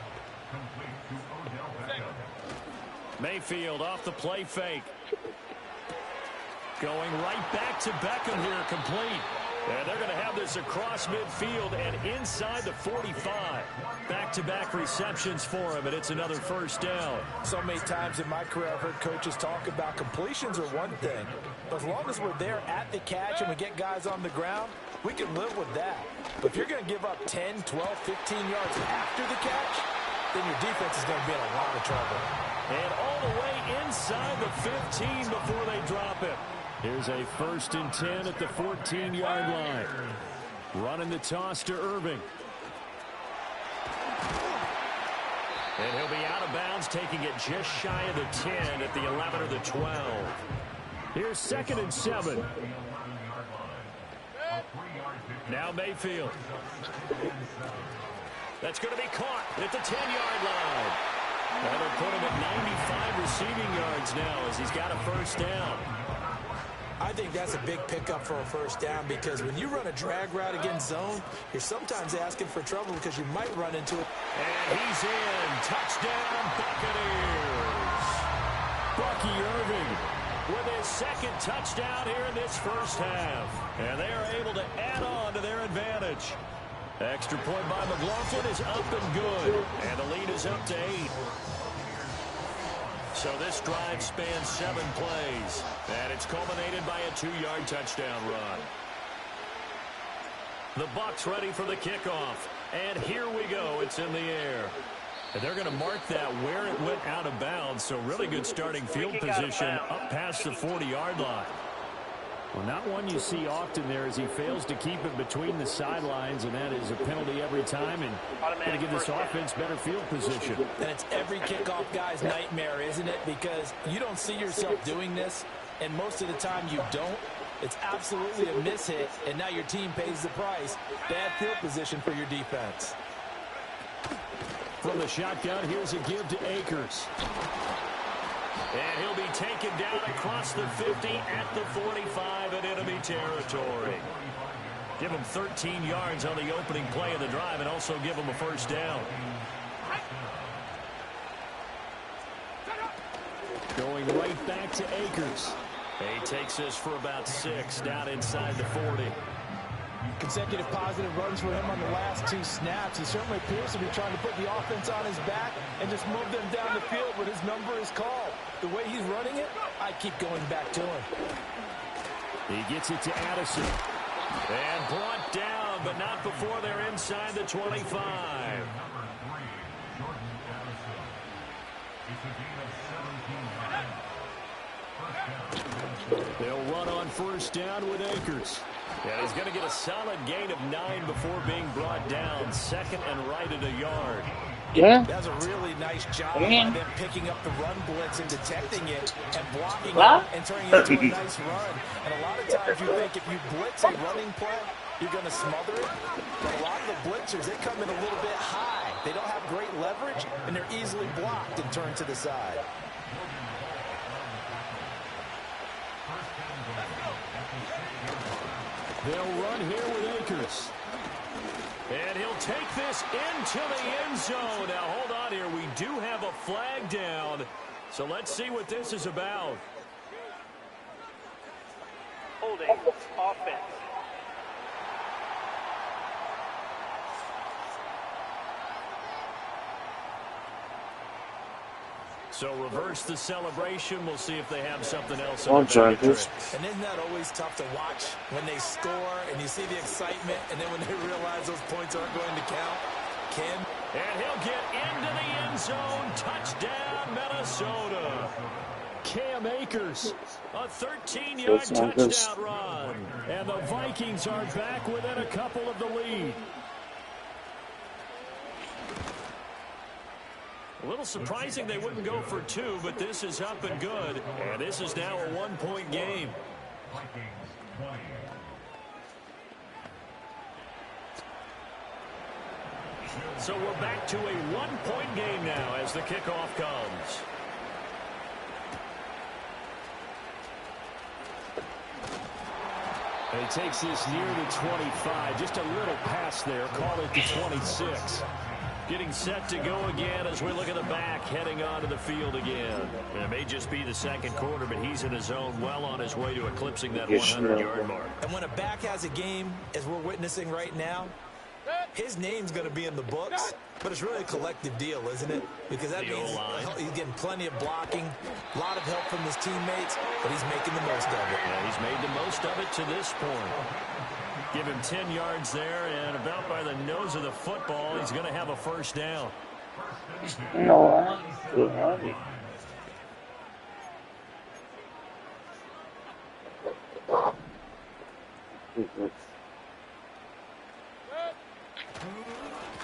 Mayfield off the play fake. Going right back to Beckham here, complete. And they're going to have this across midfield and inside the 45. Back-to-back receptions for him, and it's another 1st down. So many times in my career, I've heard coaches talk about completions are one thing. But as long as we're there at the catch and we get guys on the ground, we can live with that. But if you're going to give up 10, 12, 15 yards after the catch, then your defense is going to be in a lot of trouble. And all the way inside the 15 before they drop it. Here's a 1st and 10 at the 14-yard line. Running the toss to Irving. And he'll be out of bounds, taking it just shy of the 10 at the 11 or the 12. Here's 2nd and 7. Now Mayfield. That's going to be caught at the 10-yard line. That'll put him at 95 receiving yards now as he's got a 1st down. I think that's a big pickup for a 1st down because when you run a drag route against zone, you're sometimes asking for trouble because you might run into it. And he's in. Touchdown, Buccaneers. Bucky Irving with his 2nd touchdown here in this 1st half. And they are able to add on to their advantage. Extra point by McLaughlin is up and good. And the lead is up to 8. So this drive spans 7 plays. And it's culminated by a 2-yard touchdown run. The Bucs ready for the kickoff. And here we go. It's in the air. And they're going to mark that where it went out of bounds. So really good starting field position up past the 40-yard line. Well, not one you see often there as he fails to keep it between the sidelines, and that is a penalty every time, and going to give this offense better field position. And it's every kickoff guy's nightmare, isn't it? Because you don't see yourself doing this, and most of the time you don't. It's absolutely a mishit, and now your team pays the price. Bad field position for your defense. From the shotgun, here's a give to Akers. And he'll be taken down across the 50 at the 45 in enemy territory. Give him 13 yards on the opening play of the drive and also give him a 1st down. Going right back to Akers. He takes this for about 6 down inside the 40. Consecutive positive runs for him on the last 2 snaps. He certainly appears to be trying to put the offense on his back and just move them down the field when his number is called. The way he's running it, I keep going back to him. He gets it to Addison. And brought down, but not before they're inside the 25. They'll run on 1st down with Akers. And he's going to get a solid gain of 9 before being brought down. 2nd and right at a yard. Yeah. That's a really nice job by them picking up the run blitz and detecting it and blocking it and turning it into a nice run. And a lot of times you think if you blitz a running play, you're going to smother it. But a lot of the blitzers, they come in a little bit high. They don't have great leverage, and they're easily blocked and turned to the side. They'll run here with Akers. And he'll take this into the end zone. Now, hold on here. We do have a flag down. So let's see what this is about. Holding offense. So reverse the celebration. We'll see if they have something else. One charges. And isn't that always tough to watch when they score and you see the excitement and then when they realize those points aren't going to count? And he'll get into the end zone. Touchdown, Minnesota. Cam Akers, a 13-yard touchdown run. And the Vikings are back within a couple of the lead. A little surprising they wouldn't go for 2, but this is up and good. And this is now a 1-point game. So we're back to a 1-point game now as the kickoff comes. He takes this near the 25. Just a little pass there. Call it the 26. Getting set to go again as we look at the back, heading onto the field again. It may just be the second quarter, but he's in his zone, well on his way to eclipsing that 100-yard mark. And when a back has a game, as we're witnessing right now, his name's going to be in the books, but it's really a collective deal, isn't it? Because that means he's getting plenty of blocking, a lot of help from his teammates, but he's making the most of it. Yeah, he's made the most of it to this point. Give him 10 yards there, and about by the nose of the football, he's going to have a 1st down. No, I'm too heavy.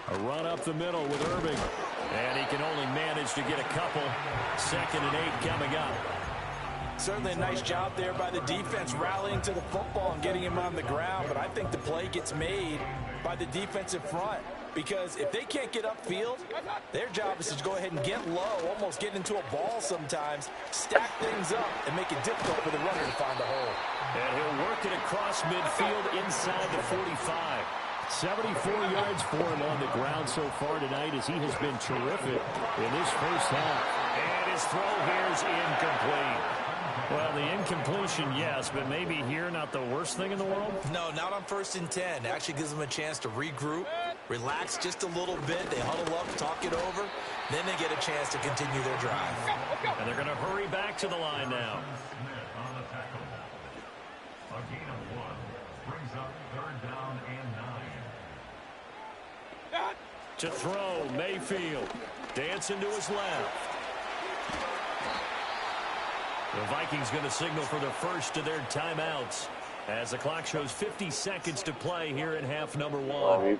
A run up the middle with Irving. And he can only manage to get a couple. 2nd and 8 coming up. Certainly a nice job there by the defense rallying to the football and getting him on the ground. But I think the play gets made by the defensive front. Because if they can't get upfield, their job is to go ahead and get low, almost get into a ball sometimes, stack things up, and make it difficult for the runner to find a hole. And he'll work it across midfield inside the 45. 74 yards for him on the ground so far tonight as he has been terrific in this first half. And his throw here is incomplete. Well, the incompletion, yes, but maybe here not the worst thing in the world? No, not on 1st and 10. Actually gives them a chance to regroup, relax just a little bit. They huddle up, talk it over. Then they get a chance to continue their drive. And they're going to hurry back to the line now. A gain of 1 brings up 3rd down and 9. To throw, Mayfield. Dancing to his left. The Vikings going to signal for the first of their timeouts as the clock shows 50 seconds to play here in half number 1.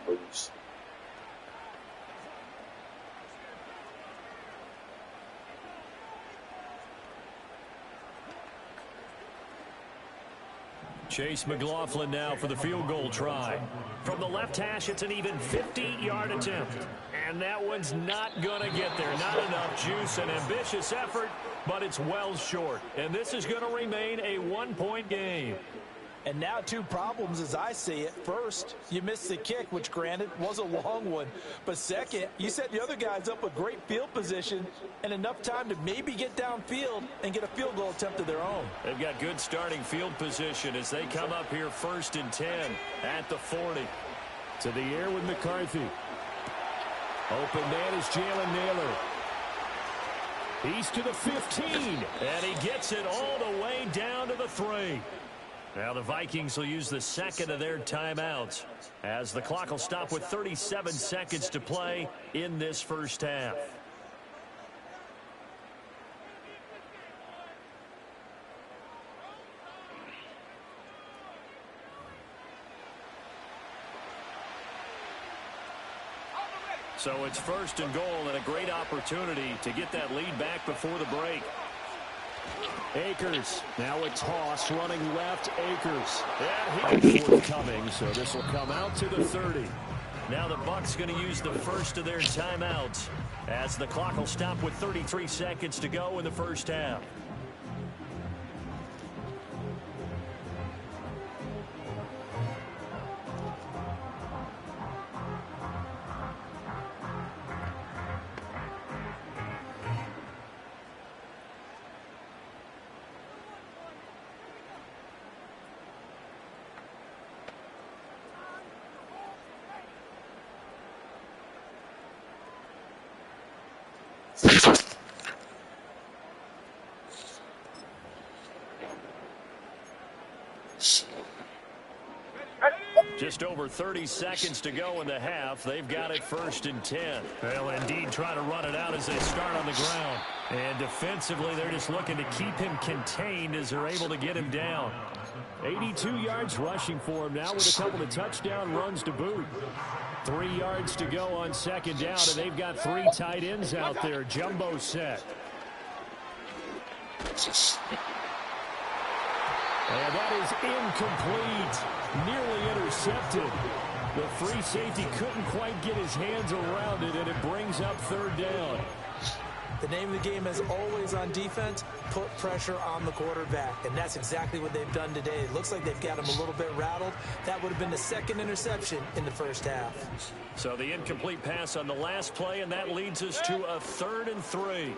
Chase McLaughlin now for the field goal try. From the left hash, it's an even 50-yard attempt. And that one's not going to get there. Not enough juice, an ambitious effort, but it's well short. And this is going to remain a 1-point game. And now 2 problems as I see it. First, you missed the kick, which granted was a long one. But second, you set the other guys up with great field position and enough time to maybe get downfield and get a field goal attempt of their own. They've got good starting field position as they come up here 1st and 10 at the 40. To the air with McCarthy. Open man is Jalen Naylor. He's to the 15, and he gets it all the way down to the 3. Now the Vikings will use the second of their timeouts as the clock will stop with 37 seconds to play in this first half. So it's 1st and goal and a great opportunity to get that lead back before the break. Akers, now a toss, running left, Akers. And he's forthcoming, so this will come out to the 30. Now the Bucs going to use the first of their timeouts as the clock will stop with 33 seconds to go in the first half. Just over 30 seconds to go in the half. They've got it 1st and 10. They'll indeed try to run it out as they start on the ground. And defensively, they're just looking to keep him contained as they're able to get him down. 82 yards rushing for him now with a couple of touchdown runs to boot. 3 yards to go on 2nd down, and they've got 3 tight ends out there. Jumbo set. And that is incomplete. Nearly intercepted. The free safety couldn't quite get his hands around it, and it brings up 3rd down. The name of the game is always on defense, put pressure on the quarterback. And that's exactly what they've done today. It looks like they've got him a little bit rattled. That would have been the 2nd interception in the first half. So the incomplete pass on the last play, and that leads us to a 3rd and 3.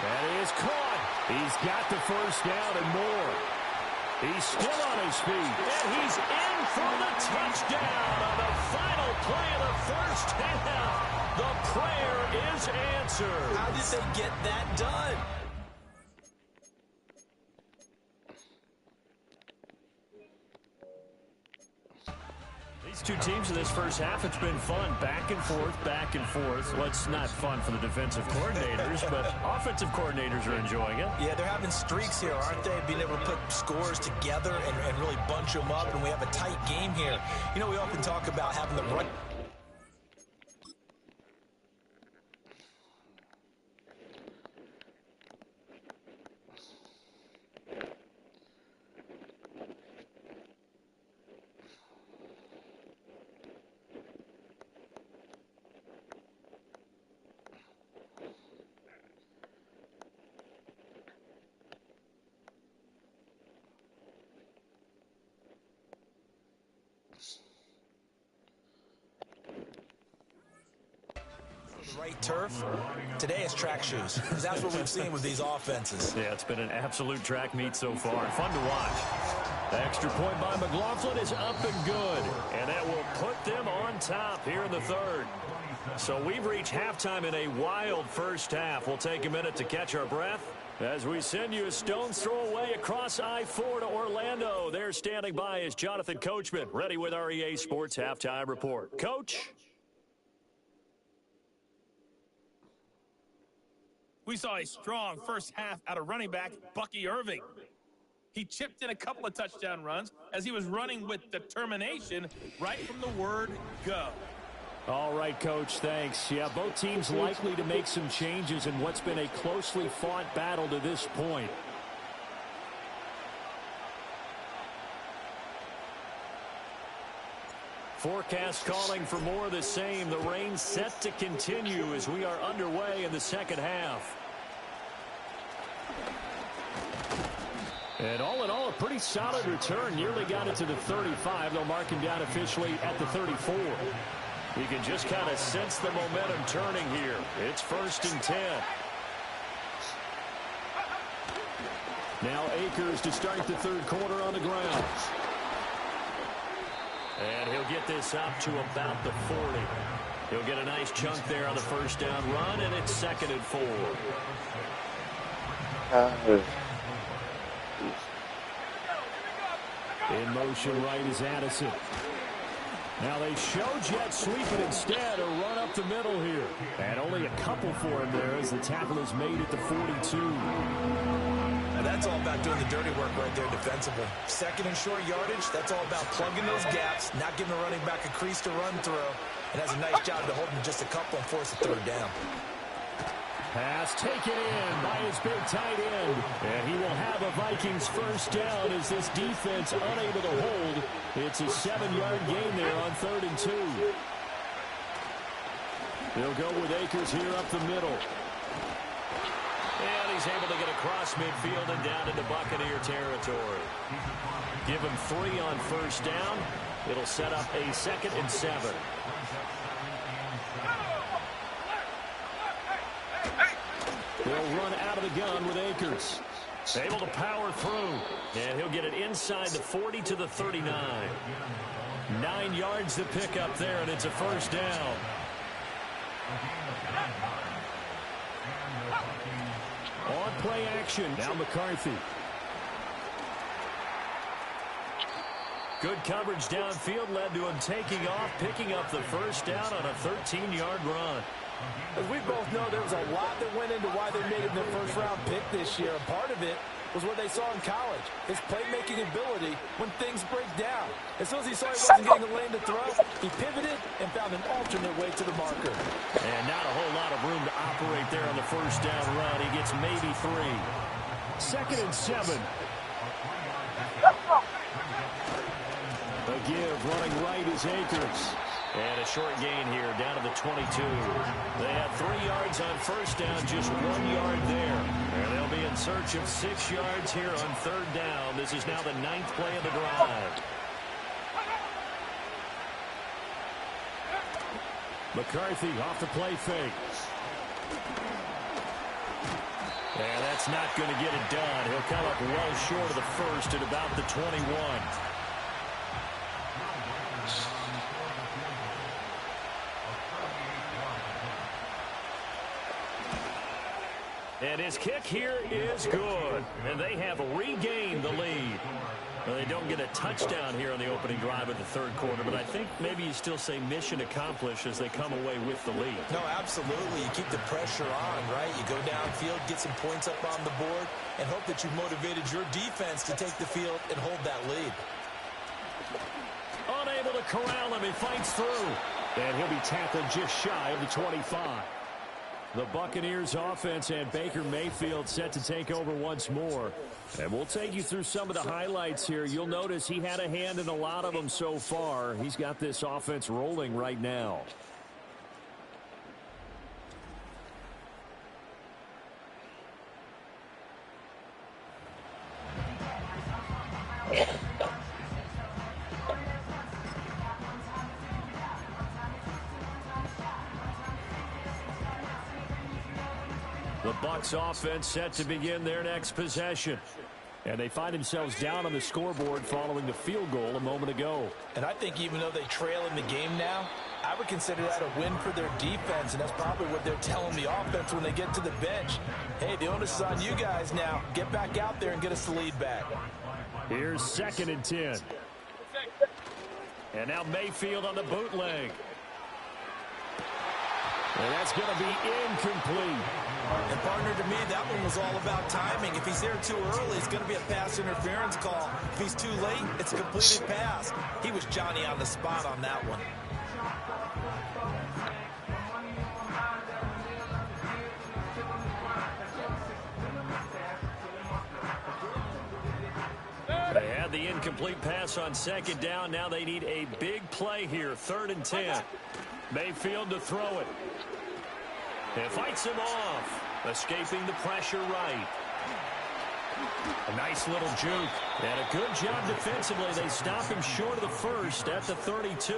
That is caught. He's got the first down and more. He's still on his feet. And he's in for the touchdown on the final play of the first half. The prayer is answered. How did they get that done? These two teams in this first half, it's been fun. Back and forth, back and forth. Well, it's not fun for the defensive coordinators, but offensive coordinators are enjoying it. Yeah, they're having streaks here, aren't they? Being able to put scores together and really bunch them up, and we have a tight game here. You know, we often talk about having the right... right turf. Today it's track shoes, because that's what we've seen with these offenses. Yeah, it's been an absolute track meet so far. Fun to watch. The extra point by McLaughlin is up and good, and that will put them on top here in the third. So we've reached halftime in a wild first half. We'll take a minute to catch our breath as we send you a stone's throw away across I-4 to Orlando. There standing by is Jonathan Coachman, ready with our EA Sports Halftime Report. Coach? We saw a strong first half out of running back Bucky Irving. He chipped in a couple of touchdown runs as he was running with determination right from the word go. All right, Coach, thanks. Yeah, both teams likely to make some changes in what's been a closely fought battle to this point. Forecast calling for more of the same. The rain set to continue as we are underway in the second half. And all in all, a pretty solid return. Nearly got it to the 35. They'll mark him down officially at the 34. You can just kind of sense the momentum turning here. It's 1st and 10. Now Akers to start the third quarter on the ground. And he'll get this up to about the 40. He'll get a nice chunk there on the first down run, and it's 2nd and 4. In motion right is Addison. Now they show jet sweep it instead, a run up the middle here. And only a couple for him there as the tackle is made at the 42. Now that's all about doing the dirty work right there defensively. 2nd and short yardage, that's all about plugging those gaps, not giving the running back a crease to run through. And has a nice job to hold him just a couple and force a 3rd down. Pass taken in by his big tight end. And he will have a Vikings first down as this defense unable to hold. It's a 7-yard gain there on 3rd and 2. They'll go with Akers here up the middle. And he's able to get across midfield and down into Buccaneer territory. Give him 3 on first down. It'll set up a 2nd and 7. They'll run out of the gun with Akers. Able to power through. And he'll get it inside the 40 to the 39. 9 yards to pick up there, and it's a first down. On play action. Now McCarthy. Good coverage downfield led to him taking off, picking up the first down on a 13-yard run. As we both know, there was a lot that went into why they made him their first-round pick this year. And part of it was what they saw in college, his playmaking ability when things break down. As soon as he saw he wasn't getting a lane to throw, he pivoted and found an alternate way to the marker. And not a whole lot of room to operate there on the first down run. He gets maybe 3. 2nd and 7. A give running right is Akers. And a short gain here down to the 22. They have 3 yards on first down, just 1 yard there. And they'll be in search of 6 yards here on 3rd down. This is now the 9th play of the drive. McCarthy off the play fake. And that's not going to get it done. He'll come up well short of the first at about the 21. And his kick here is good. And they have regained the lead. Well, they don't get a touchdown here on the opening drive of the third quarter, but I think maybe you still say mission accomplished as they come away with the lead. No, absolutely. You keep the pressure on, right? You go downfield, get some points up on the board, and hope that you've motivated your defense to take the field and hold that lead. Unable to corral him. He fights through. And he'll be tackled just shy of the 25. The Buccaneers offense and Baker Mayfield set to take over once more. And we'll take you through some of the highlights here. You'll notice he had a hand in a lot of them so far. He's got this offense rolling right now. The Bucs offense set to begin their next possession. And they find themselves down on the scoreboard following the field goal a moment ago. And I think even though they trail in the game now, I would consider that a win for their defense, and that's probably what they're telling the offense when they get to the bench. Hey, the onus is on you guys now. Get back out there and get us the lead back. Here's 2nd and 10. And now Mayfield on the bootleg. And that's going to be incomplete. And partner, to me, that one was all about timing. If he's there too early, it's going to be a pass interference call. If he's too late, it's a completed pass. He was Johnny on the spot on that one. They had the incomplete pass on 2nd down. Now they need a big play here. 3rd and 10. Mayfield to throw it. It fights him off. Escaping the pressure right. A nice little juke. And a good job defensively. They stop him short of the first at the 32.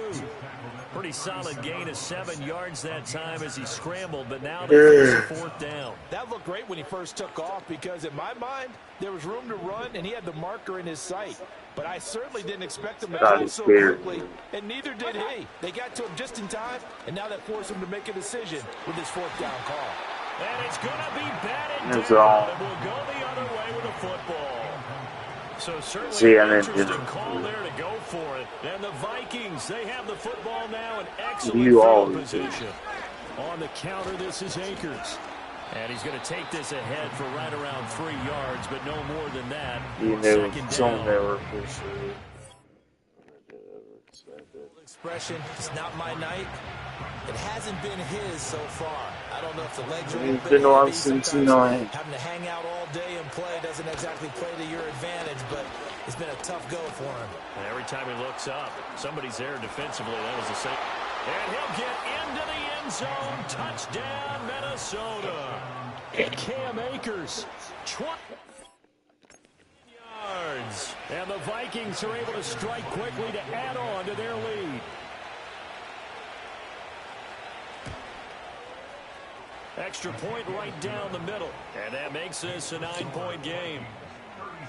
Pretty solid gain of 7 yards that time as he scrambled, but now they face a 4th down. That looked great when he first took off because, in my mind, there was room to run, and he had the marker in his sight. But I certainly didn't expect him to go so quickly, and neither did he. They got to him just in time, and now that forced him to make a decision with his 4th down call. And it's going to be batted down. It will go the other way with the football. So certainly an interesting call there to go for it. And the Vikings, they have the football now in excellent field position. On the counter, this is Akers. And he's going to take this ahead for right around 3 yards, but no more than that. Second down. Expression, it's not my night. It hasn't been his so far. I don't know if the legs are having to hang out all day and play doesn't exactly play to your advantage, but it's been a tough go for him. And every time he looks up, somebody's there defensively. That was the same. And he'll get into the end zone. Touchdown, Minnesota. Cam Akers. 20 yards. And the Vikings are able to strike quickly to add on to their lead. Extra point right down the middle. And that makes this a 9-point game.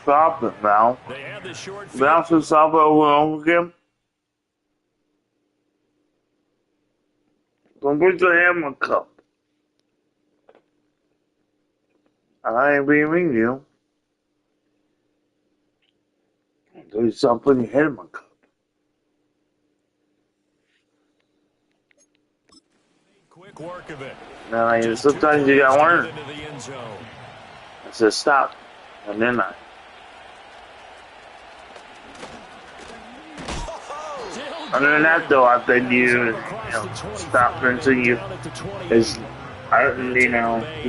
Stop it now. They have the short field. Now to stop it over and over again. Don't put your hand in my cup. I ain't being mean to you. Don't stop putting your head in my cup. Quick work of it. Now, sometimes you gotta learn. I said stop, and then I. Other than that, though, I think you stop until you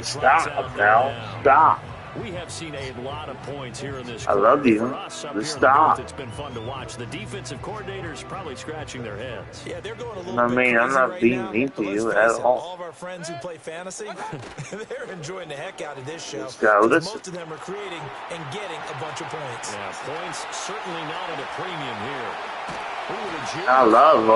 stop now. Stop. We have seen a lot of points here in this. I love you. Just stop. It's been fun to watch. The defensive coordinators probably scratching their heads. Yeah, they're going a little bit I'm not being mean to you at all. All of our friends who play fantasy, they're enjoying the heck out of this show. Most of them are creating and getting a bunch of points. Yeah, points certainly not at a premium here. I love,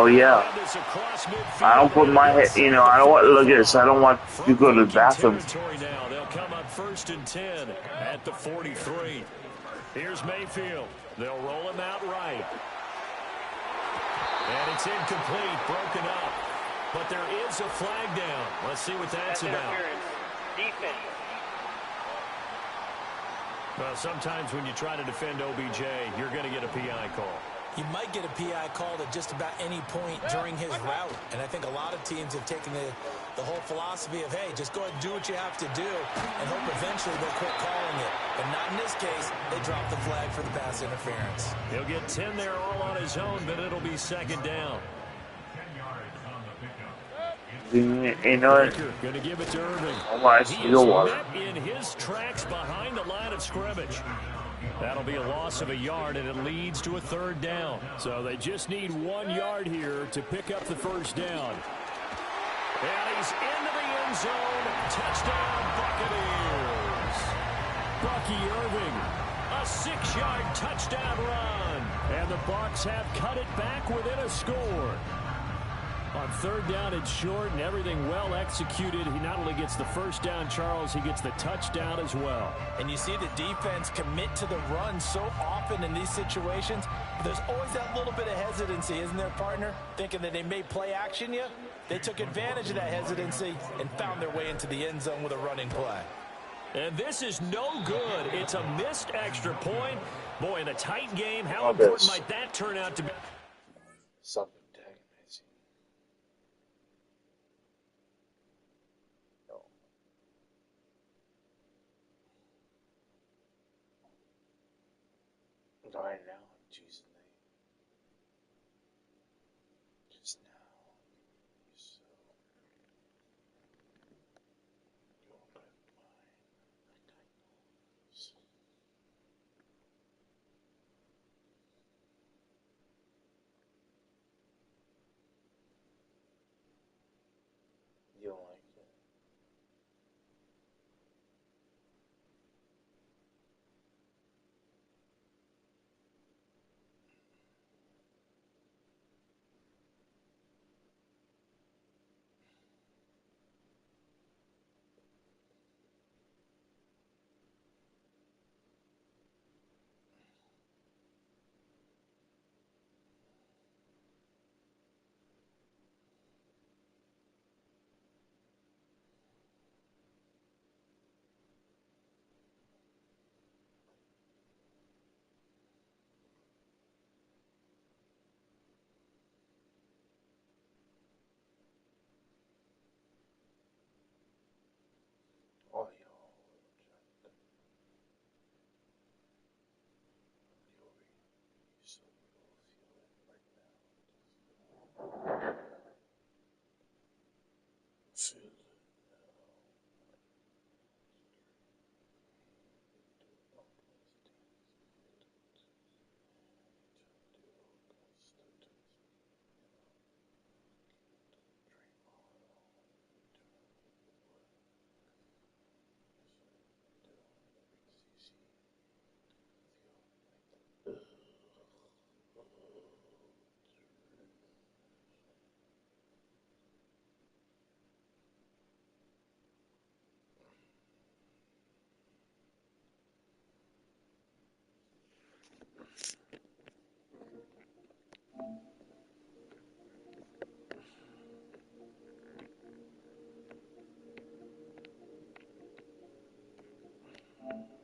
I don't put my head, I don't want, look at this, I don't want you to go to the bathroom. Now. They'll come up 1st and 10 at the 43. Here's Mayfield. They'll roll him out right. And it's incomplete, broken up. But there is a flag down. Let's see what that's about. Defense. Well, sometimes when you try to defend OBJ, you're going to get a PI call. You might get a PI called at just about any point during his route. And I think a lot of teams have taken the whole philosophy of, hey, just go ahead and do what you have to do and hope eventually they'll quit calling it. But not in this case. They dropped the flag for the pass interference. He'll get 10 there all on his own, but it'll be second down. 10 yards on the pickup. You know, Going to give it to Irving. oh my, He you know is what? met in his tracks behind the line of scrimmage. That'll be a loss of a yard, and it leads to a third down. So they just need 1 yard here to pick up the first down. And he's into the end zone. Touchdown, Buccaneers. Bucky Irving, a 6-yard touchdown run. And the Bucs have cut it back within a score. On third down and short and everything well executed, he not only gets the first down, Charles, he gets the touchdown as well. And you see the defense commit to the run so often in these situations. There's always that little bit of hesitancy, isn't there, partner? Thinking that they may play action you. They took advantage of that hesitancy and found their way into the end zone with a running play. And this is no good. It's a missed extra point. Boy, in a tight game, how important might that turn out to be? Something dang amazing. No. Right now, in Jesus' name. Just now. So. You won't put mine. Like I knows. You don't like it. Oh, yo. So you'll feel it right now. Feel it.